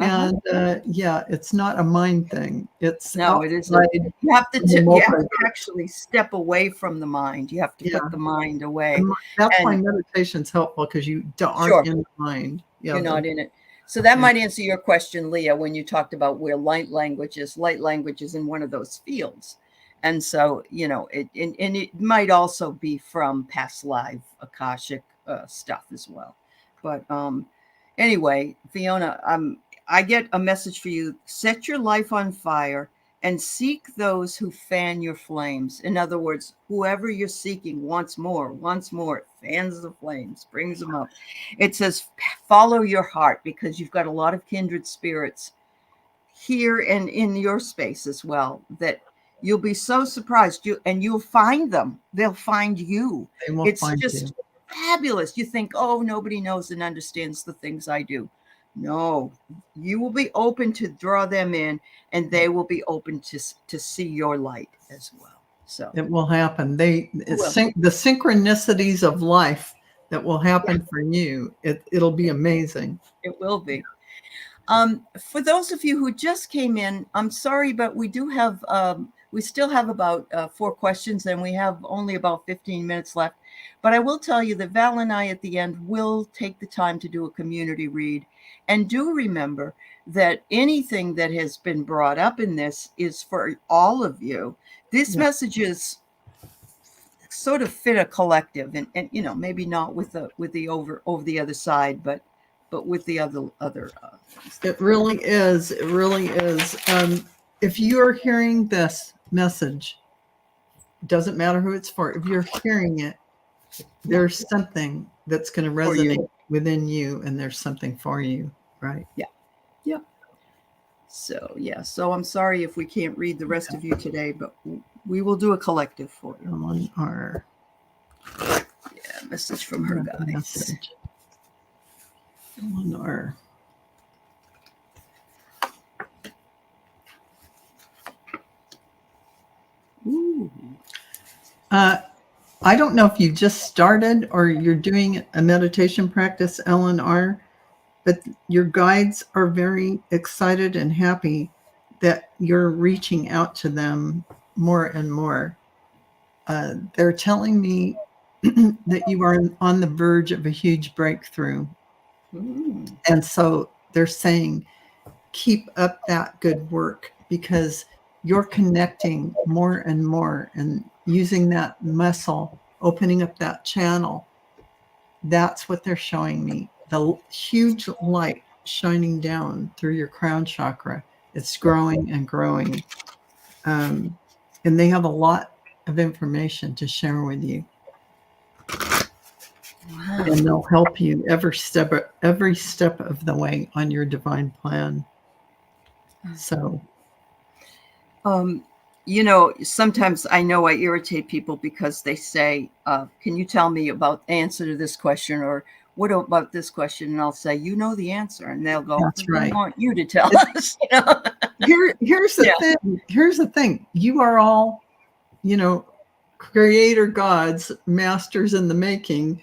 And it's not a mind thing. It's it isn't. You have to actually step away from the mind. You have to put the mind away. And that's why meditation's helpful, because you aren't in the mind. You're not in it. So that might answer your question, Leah, when you talked about where light language is. Light language is in one of those fields. And so, it might also be from past life, Akashic stuff as well. But anyway, Fiona, I get a message for you. Set your life on fire and seek those who fan your flames. In other words, whoever you're seeking wants more, fans the flames, brings them up. It says, follow your heart, because you've got a lot of kindred spirits here and in your space as well, that you'll be so surprised. You'll find them. They'll find you. It's just fabulous. You think, oh, nobody knows and understands the things I do. No, you will be open to draw them in, and they will be open to see your light as well. So it will happen. The synchronicities of life that will happen for you. It'll be amazing. It will be. For those of you who just came in, I'm sorry, but we still have about 4 questions, and we have only about 15 minutes left. But I will tell you that Val and I at the end will take the time to do a community read. And do remember that anything that has been brought up in this is for all of you. These messages sort of fit a collective, and maybe not with the over the other side, but with the other. It really is. It really is. If you are hearing this message, it doesn't matter who it's for. If you're hearing it, there's something that's going to resonate within you, and there's something for you, right? Yeah. So I'm sorry if we can't read the rest of you today, but we will do a collective for you. Message from her guys. Eleanor. Ooh. I don't know if you just started or you're doing a meditation practice, Eleanor, but your guides are very excited and happy that you're reaching out to them more and more. They're telling me that you are on the verge of a huge breakthrough. And so they're saying, keep up that good work, because you're connecting more and more and using that muscle, opening up that channel. That's what they're showing me. The huge light shining down through your crown chakra. It's growing and growing. And they have a lot of information to share with you. Wow. And they'll help you every step of the way on your divine plan. So, sometimes I know I irritate people because they say, can you tell me about the answer to this question, or what about this question? And I'll say, you know the answer. And they'll go, that's right. We want you to tell us. Here's the thing. Here's the thing. You are all, creator gods, masters in the making,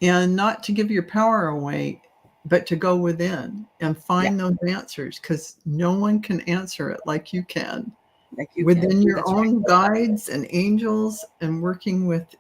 and not to give your power away, but to go within and find those answers, because no one can answer it like you can. Within your own guides and angels, and working with,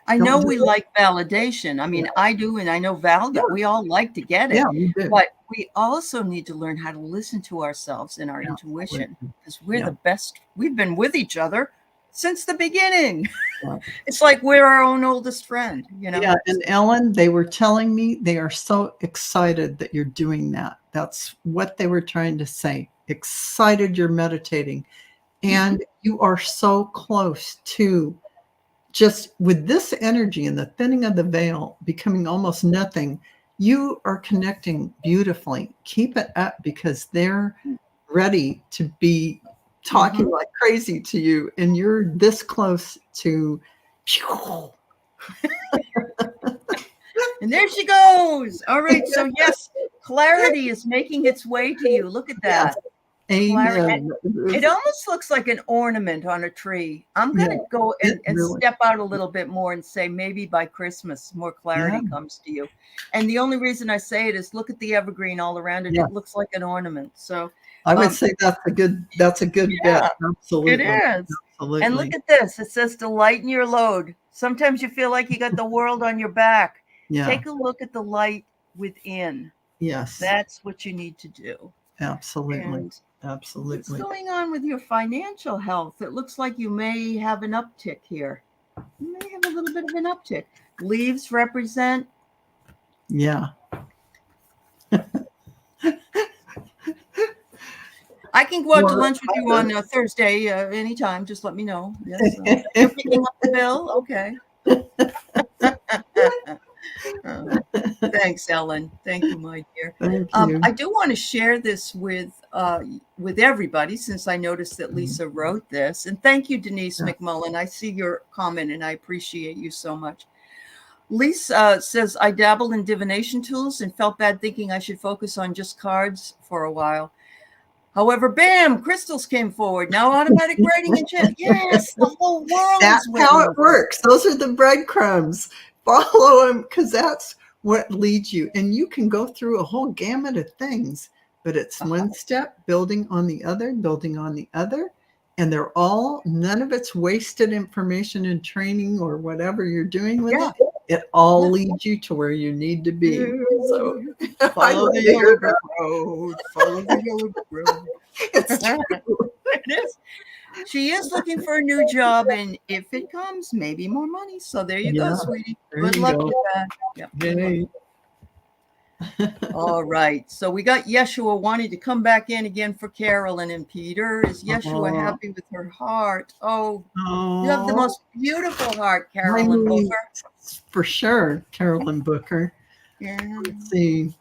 I know we like validation. I mean, I do, and I know Val that we all like to get it. Yeah, we do. But we also need to learn how to listen to ourselves and our intuition, because we're the best. We've been with each other since the beginning. Yeah. It's like we're our own oldest friend, Yeah, and Ellen, they were telling me they are so excited that you're doing that. That's what they were trying to say. Excited you're meditating. And you are so close to, just with this energy and the thinning of the veil becoming almost nothing, you are connecting beautifully. Keep it up, because they're ready to be talking like crazy to you, and you're this close to. And there she goes. All right. So yes, clarity is making its way to you. Look at that. Yes. Amen. It almost looks like an ornament on a tree. I'm going to go and really step out a little bit more and say maybe by Christmas more clarity comes to you. And the only reason I say it is look at the evergreen all around it. It looks like an ornament. So I would say that's a good bet. Absolutely. It is. Absolutely. And look at this. It says to lighten your load. Sometimes you feel like you got the world on your back. Yeah. Take a look at the light within. Yes. That's what you need to do. Absolutely. And absolutely. What's going on with your financial health? It looks like you may have an uptick here. You may have a little bit of an uptick. Leaves represent. Yeah. I can go out to lunch with you on Thursday anytime. Just let me know. Yes, you're picking up the bill? Okay. Thanks, Ellen. Thank you, my dear. Thank you. I do want to share this with everybody, since I noticed that Lisa wrote this. And thank you, Denise McMullen. I see your comment, and I appreciate you so much. Lisa says, I dabbled in divination tools and felt bad thinking I should focus on just cards for a while. However, bam, crystals came forward. Now automatic writing and chat. Yes, the whole world That's how it works. Those are the breadcrumbs. Follow them, because that's what leads you. And you can go through a whole gamut of things, but it's one step building on the other, building on the other. And they're all, none of it's wasted information and training or whatever you're doing with it. It all leads you to where you need to be. So follow the yellow brick road. Follow the yellow brick road. It's true. It is. She is looking for a new job, and if it comes, maybe more money. So there you go, sweetie. Good luck with that. Yep. Yay. All right. So we got Yeshua wanting to come back in again for Carolyn and Peter. Is Yeshua happy with her heart? Oh, you have the most beautiful heart, Carolyn Booker. For sure, Carolyn Booker. Yeah. Let's see.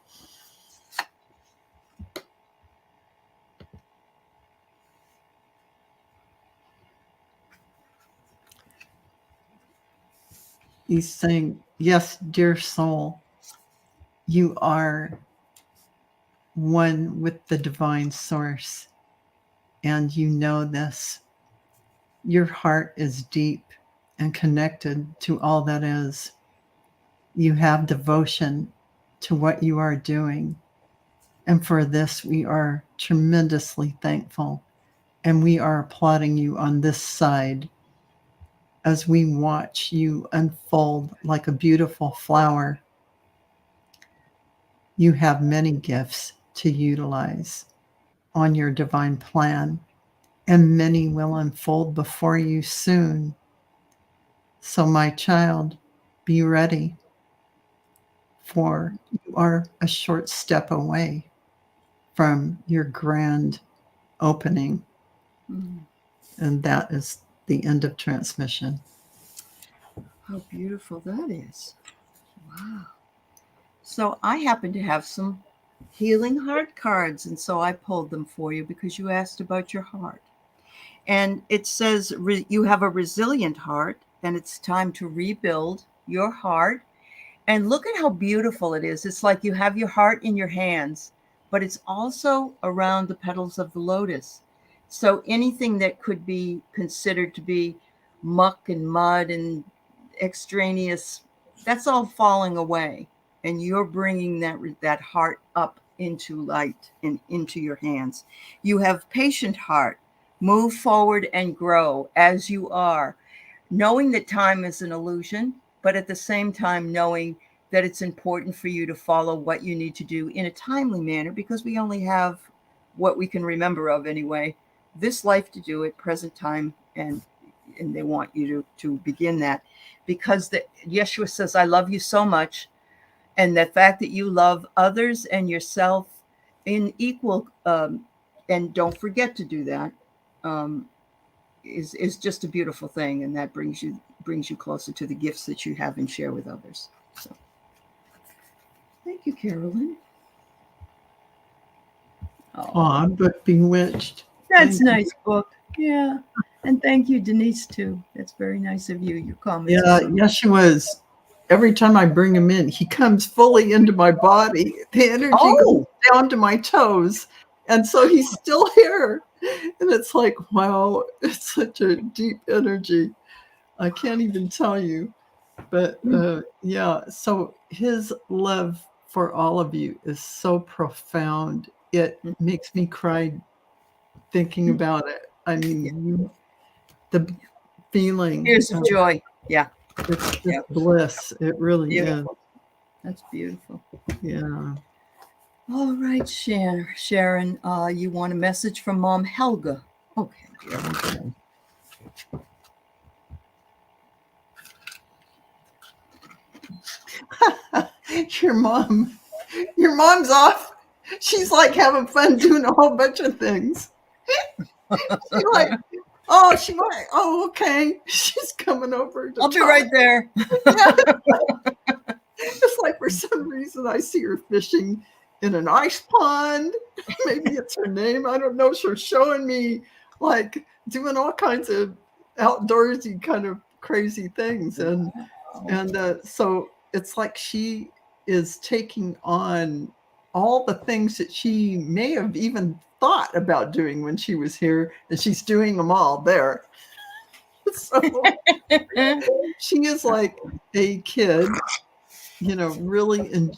He's saying, yes, dear soul, you are one with the divine source, and you know this. Your heart is deep and connected to all that is. You have devotion to what you are doing, and for this we are tremendously thankful, and we are applauding you on this side as we watch you unfold like a beautiful flower. You have many gifts to utilize on your divine plan, and many will unfold before you soon. So, my child, be ready, for you are a short step away from your grand opening. And that is the end of transmission. How beautiful that is. Wow. So I happen to have some healing heart cards, and so I pulled them for you because you asked about your heart. And it says you have a resilient heart, and it's time to rebuild your heart. And look at how beautiful it is. It's like you have your heart in your hands, but it's also around the petals of the lotus. So anything that could be considered to be muck and mud and extraneous, that's all falling away. And you're bringing that heart up into light and into your hands. You have patient heart. Move forward and grow as you are, knowing that time is an illusion, but at the same time knowing that it's important for you to follow what you need to do in a timely manner, because we only have what we can remember of anyway, this life to do it, present time, and they want you to begin that, because Yeshua says, I love you so much. And the fact that you love others and yourself in equal, and don't forget to do that, is just a beautiful thing. And that brings you closer to the gifts that you have and share with others. So thank you, Carolyn. Oh, book bewitched. That's a nice book. Yeah. And thank you, Denise, too. That's very nice of you. Your comments are Yeah, so yes, she was. Every time I bring him in, he comes fully into my body. The energy goes Oh, down to my toes. And so he's still here. And it's like, wow, it's such a deep energy. I can't even tell you. But yeah, so his love for all of you is so profound. It makes me cry thinking about it. I yeah. mean, the feeling Tears of of joy. Yeah. it's Yeah. just bliss. It really is. Beautiful. That's beautiful. Yeah. All right, Sharon, you want a message from Mom Helga? Okay, dear. your mom, your mom's off. She's like having fun doing a whole bunch of things. She's like, oh, she might. Oh, okay. She's coming over to I'll be talk. right there. Yeah. It's like for some reason I see her fishing in an ice pond. Maybe it's her name. I don't know. She's showing me like doing all kinds of outdoorsy kind of crazy things. And so it's like she is taking on all the things that she may have even thought about doing when she was here, and she's doing them all there. So she is like a kid, really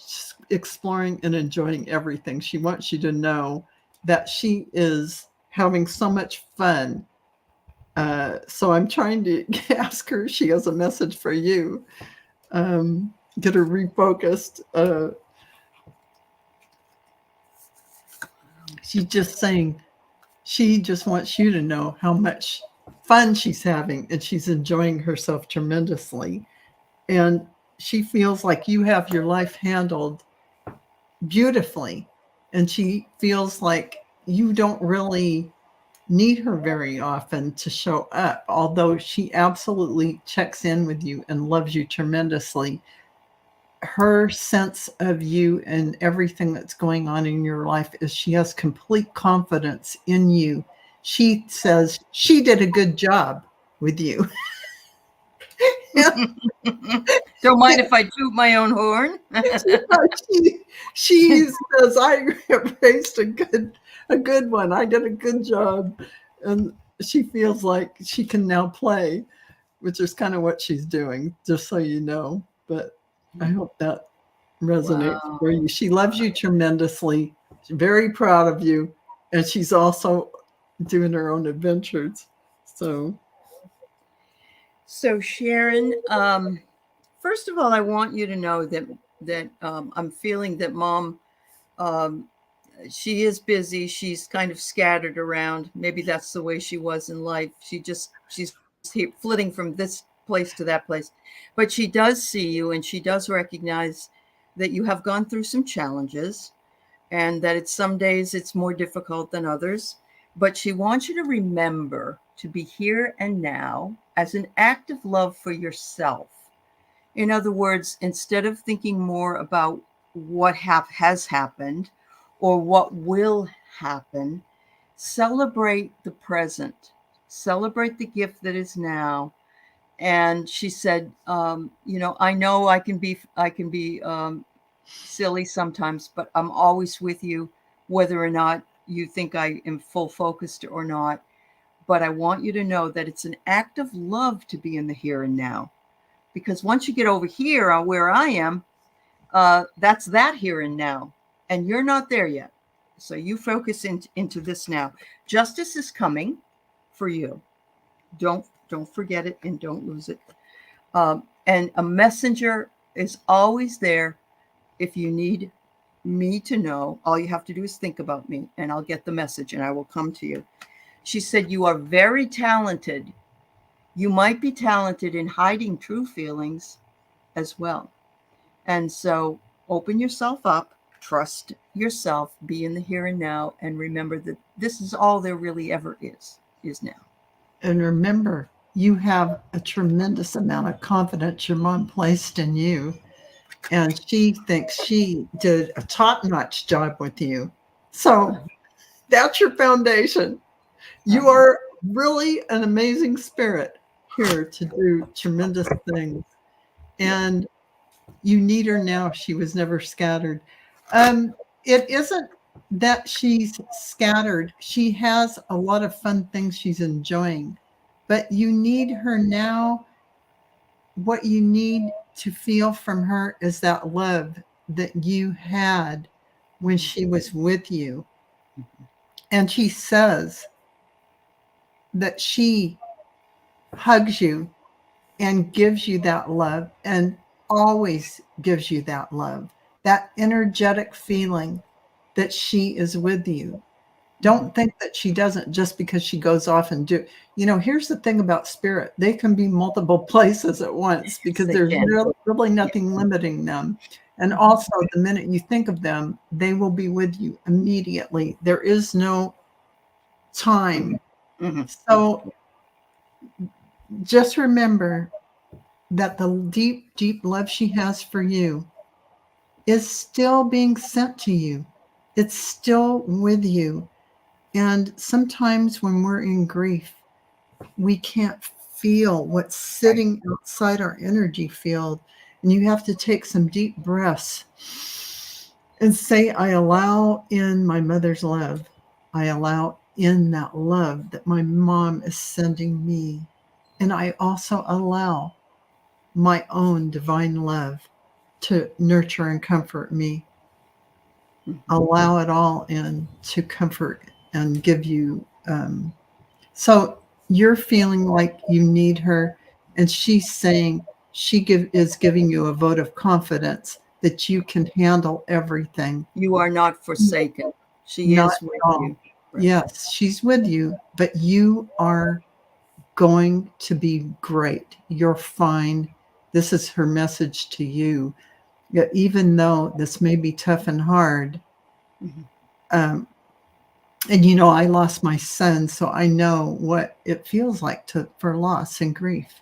exploring and enjoying everything. She wants you to know that she is having so much fun. So I'm trying to ask her, she has a message for you. Get her refocused. She's just saying she just wants you to know how much fun she's having, and she's enjoying herself tremendously. And she feels like you have your life handled beautifully. And she feels like you don't really need her very often to show up, although she absolutely checks in with you and loves you tremendously. Her sense of you and everything that's going on in your life is she has complete confidence in you. She says she did a good job with you. Don't mind if I toot my own horn. she says I raised a good one. I did a good job. And she feels like she can now play, which is kind of what she's doing, just so you know. But I hope that resonates for you. She loves you tremendously. She's very proud of you. And she's also doing her own adventures. So Sharon, first of all, I want you to know that I'm feeling that Mom, um, she is busy. She's kind of scattered around. Maybe that's the way she was in life. She's flitting from this place to that place, but she does see you, and she does recognize that you have gone through some challenges, and that it's some days it's more difficult than others. But she wants you to remember to be here and now as an act of love for yourself. In other words, instead of thinking more about what has happened or what will happen, celebrate the present, celebrate the gift that is now. And she said, I know I can be silly sometimes, but I'm always with you, whether or not you think I am full focused or not. But I want you to know that it's an act of love to be in the here and now. Because once you get over here on where I am, that's that here and now. And you're not there yet. So you focus into this now. Justice is coming for you. Don't forget it and don't lose it. And a messenger is always there. If you need me to know, all you have to do is think about me, and I'll get the message and I will come to you. She said, you are very talented. You might be talented in hiding true feelings as well. And so open yourself up, trust yourself, be in the here and now, and remember that this is all there really ever is now. And remember, you have a tremendous amount of confidence your mom placed in you. And she thinks she did a top-notch job with you. So that's your foundation. You are really an amazing spirit here to do tremendous things. And you need her now. She was never scattered. It isn't that she's scattered. She has a lot of fun things she's enjoying, but you need her now. What you need to feel from her is that love that you had when she was with you. And she says that she hugs you and gives you that love and always gives you that love, that energetic feeling that she is with you. Don't think that she doesn't just because she goes off and do. Here's the thing about spirit. They can be multiple places at once because there's really nothing limiting them. And also, the minute you think of them, they will be with you immediately. There is no time. So just remember that the deep, deep love she has for you is still being sent to you. It's still with you. And sometimes when we're in grief, we can't feel what's sitting outside our energy field. And you have to take some deep breaths and say, I allow in my mother's love. I allow in that love that my mom is sending me. And I also allow my own divine love to nurture and comfort me. Allow it all in to comfort and give you. So you're feeling like you need her, and she's saying is giving you a vote of confidence that you can handle everything. You are not forsaken. She is with you. Right. Yes, she's with you, but you are going to be great. You're fine. This is her message to you. Even though this may be tough and hard, and I lost my son, so I know what it feels like for loss and grief.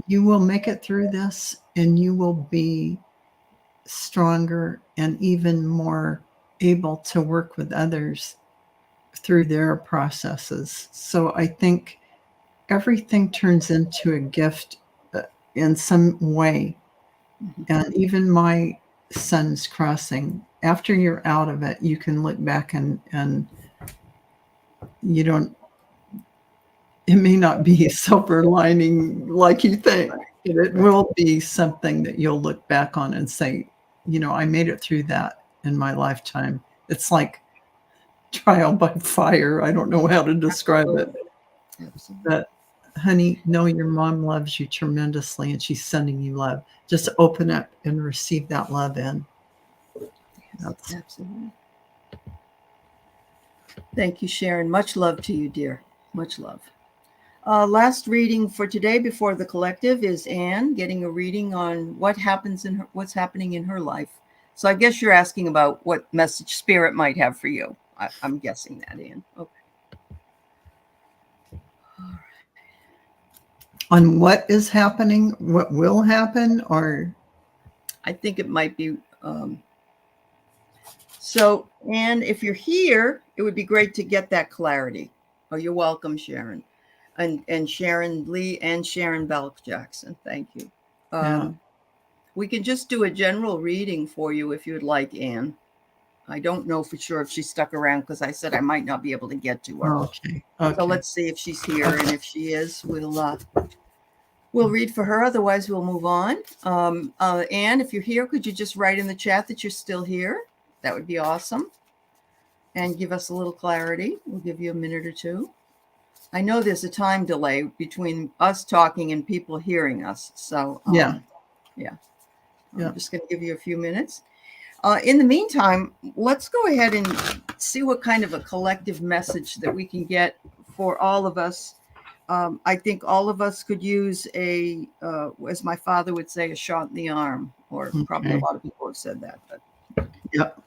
You will make it through this, and you will be stronger and even more able to work with others through their processes. So I think everything turns into a gift in some way. And even my son's crossing, after you're out of it, you can look back and you don't, it may not be a silver lining like you think, but it will be something that you'll look back on and say, I made it through that in my lifetime. It's like trial by fire. I don't know how to describe it. But honey, know your mom loves you tremendously and she's sending you love. Just open up and receive that love in. Yes, absolutely. Thank you, Sharon. Much love to you, dear. Much love. Last reading for today before the collective is Anne getting a reading on what's happening in her life. So I guess you're asking about what message spirit might have for you. I'm guessing that, Anne. Okay. On what is happening, what will happen, or? I think it might be. So, Anne, if you're here, it would be great to get that clarity. Oh, you're welcome, Sharon. And Sharon Lee and Sharon Val Jackson. Thank you. We can just do a general reading for you if you'd like, Anne. I don't know for sure if she's stuck around because I said I might not be able to get to her. Okay. So let's see if she's here, and if she is, we'll read for her. Otherwise, we'll move on. Anne, if you're here, could you just write in the chat that you're still here? That would be awesome. And give us a little clarity. We'll give you a minute or two. I know there's a time delay between us talking and people hearing us. So, yeah. I'm just going to give you a few minutes. In the meantime, let's go ahead and see what kind of a collective message that we can get for all of us. I think all of us could use as my father would say, a shot in the arm, or probably a lot of people have said that. But. Yep.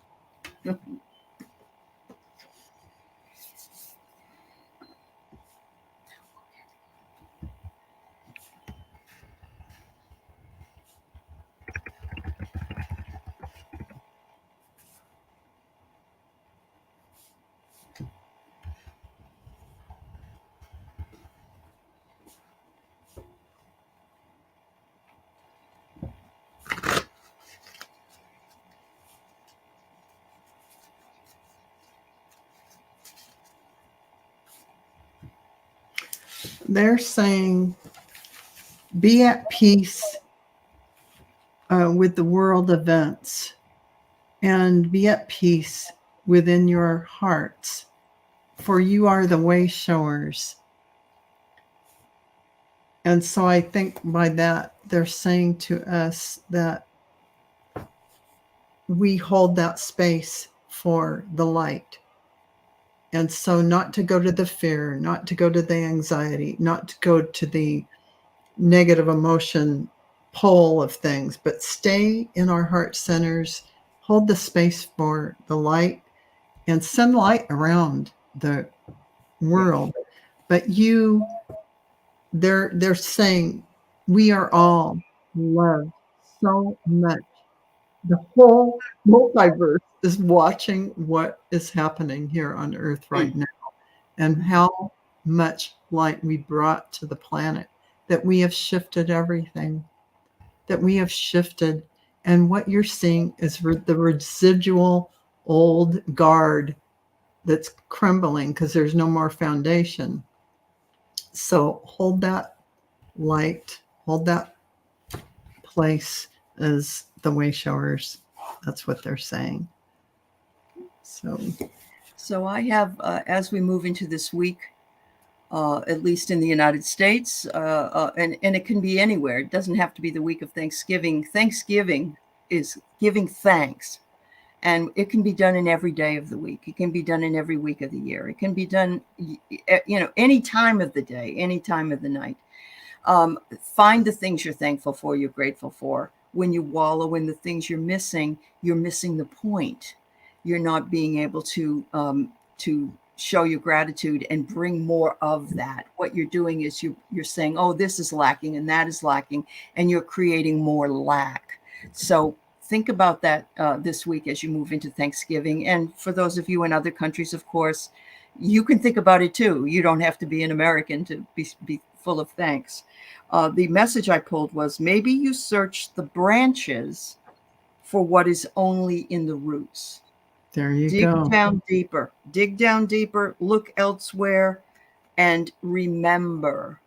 they're saying be at peace with the world events and be at peace within your hearts, for you are the way showers. And so I think by that, they're saying to us that we hold that space for the light. And so not to go to the fear, not to go to the anxiety, not to go to the negative emotion pole of things, but stay in our heart centers, hold the space for the light, and send light around the world. But they're saying we are all loved so much. The whole multiverse is watching what is happening here on Earth right now, and how much light we brought to the planet, that we have shifted everything, that we have shifted. And what you're seeing is the residual old guard that's crumbling because there's no more foundation. So hold that light, hold that place as the way showers. That's what they're saying. So I have, as we move into this week, at least in the United States, and it can be anywhere. It doesn't have to be the week of Thanksgiving. Thanksgiving is giving thanks. And it can be done in every day of the week. It can be done in every week of the year. It can be done, any time of the day, any time of the night. Find the things you're thankful for, you're grateful for. When you wallow in the things you're missing the point. You're not being able to show your gratitude and bring more of that. What you're doing is you're saying, oh, this is lacking and that is lacking, and you're creating more lack. So think about that this week as you move into Thanksgiving. And for those of you in other countries, of course, you can think about it too. You don't have to be an American to be full of thanks. The message I pulled was, maybe you search the branches for what is only in the roots. There you go. Dig down deeper, look elsewhere, and remember.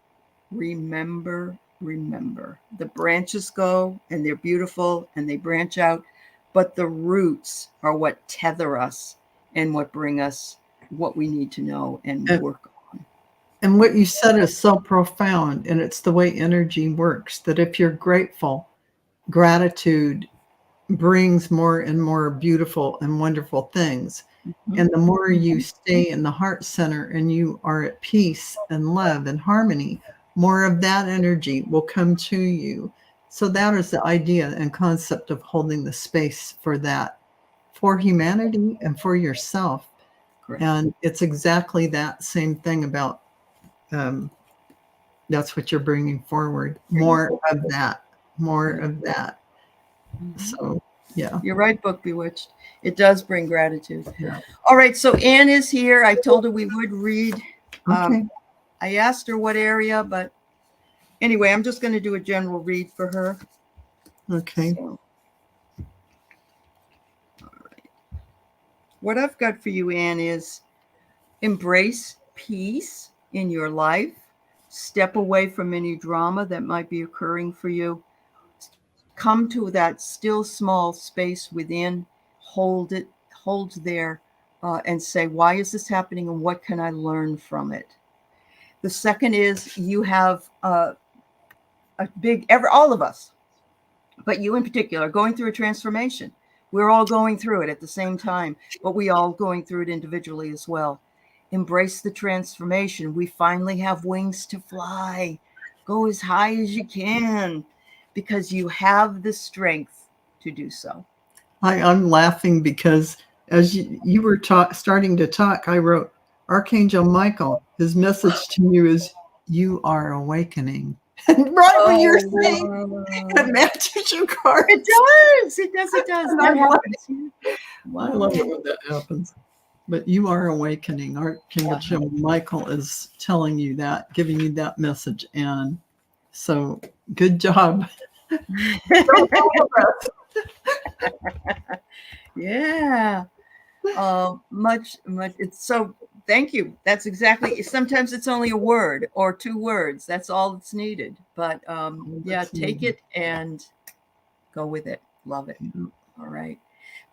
The branches go and they're beautiful and they branch out, but the roots are what tether us and what bring us what we need to know and work on. And what you said is so profound, and it's the way energy works, that if you're grateful, gratitude brings more and more beautiful and wonderful things. Mm-hmm. And the more you stay in the heart center and you are at peace and love and harmony, more of that energy will come to you. So that is the idea and concept of holding the space for that, for humanity and for yourself. Correct. And it's exactly that same thing about, that's what you're bringing forward. More of that. Mm-hmm. So, yeah. You're right, Book Bewitched. It does bring gratitude. Yeah. All right, so Anne is here. I told her we would read. Okay. I asked her what area, but anyway, I'm just going to do a general read for her. Okay. So, all right. What I've got for you, Anne, is embrace peace in your life. Step away from any drama that might be occurring for you. Come to that still small space within, hold there, and say, why is this happening and what can I learn from it? The second is, you have a big, all of us, but you in particular, going through a transformation. We're all going through it at the same time, but we all going through it individually as well. Embrace the transformation. We finally have wings to fly. Go as high as you can, because you have the strength to do so. I'm laughing because as you were starting to talk, I wrote, Archangel Michael, his message to you is, you are awakening. And right when you're saying, it matches your card. It does. That happens. I love it when that happens. But you are awakening. Archangel Michael is telling you that, giving you that message. And so good job. Yeah. Much. It's so thank you. That's exactly. Sometimes it's only a word or 2 words. That's all that's needed. But yeah, take it and go with it. Love it. All right.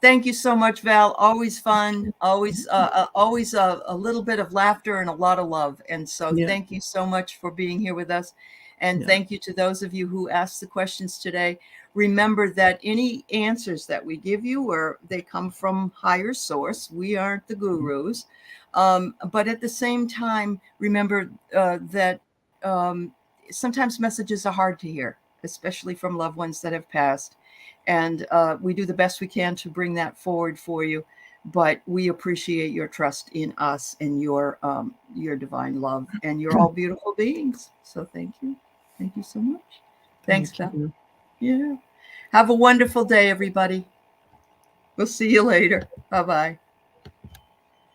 Thank you so much, Val. Always fun. Always a little bit of laughter and a lot of love. And so thank you so much for being here with us. And thank you to those of you who asked the questions today. Remember that any answers that we give you, they come from higher source. We aren't the gurus. But at the same time, remember that sometimes messages are hard to hear, especially from loved ones that have passed. And we do the best we can to bring that forward for you. But we appreciate your trust in us and your divine love. And you're all beautiful beings. So thank you. Thank you so much. Thanks, Val. Yeah. Have a wonderful day, everybody. We'll see you later. Bye-bye.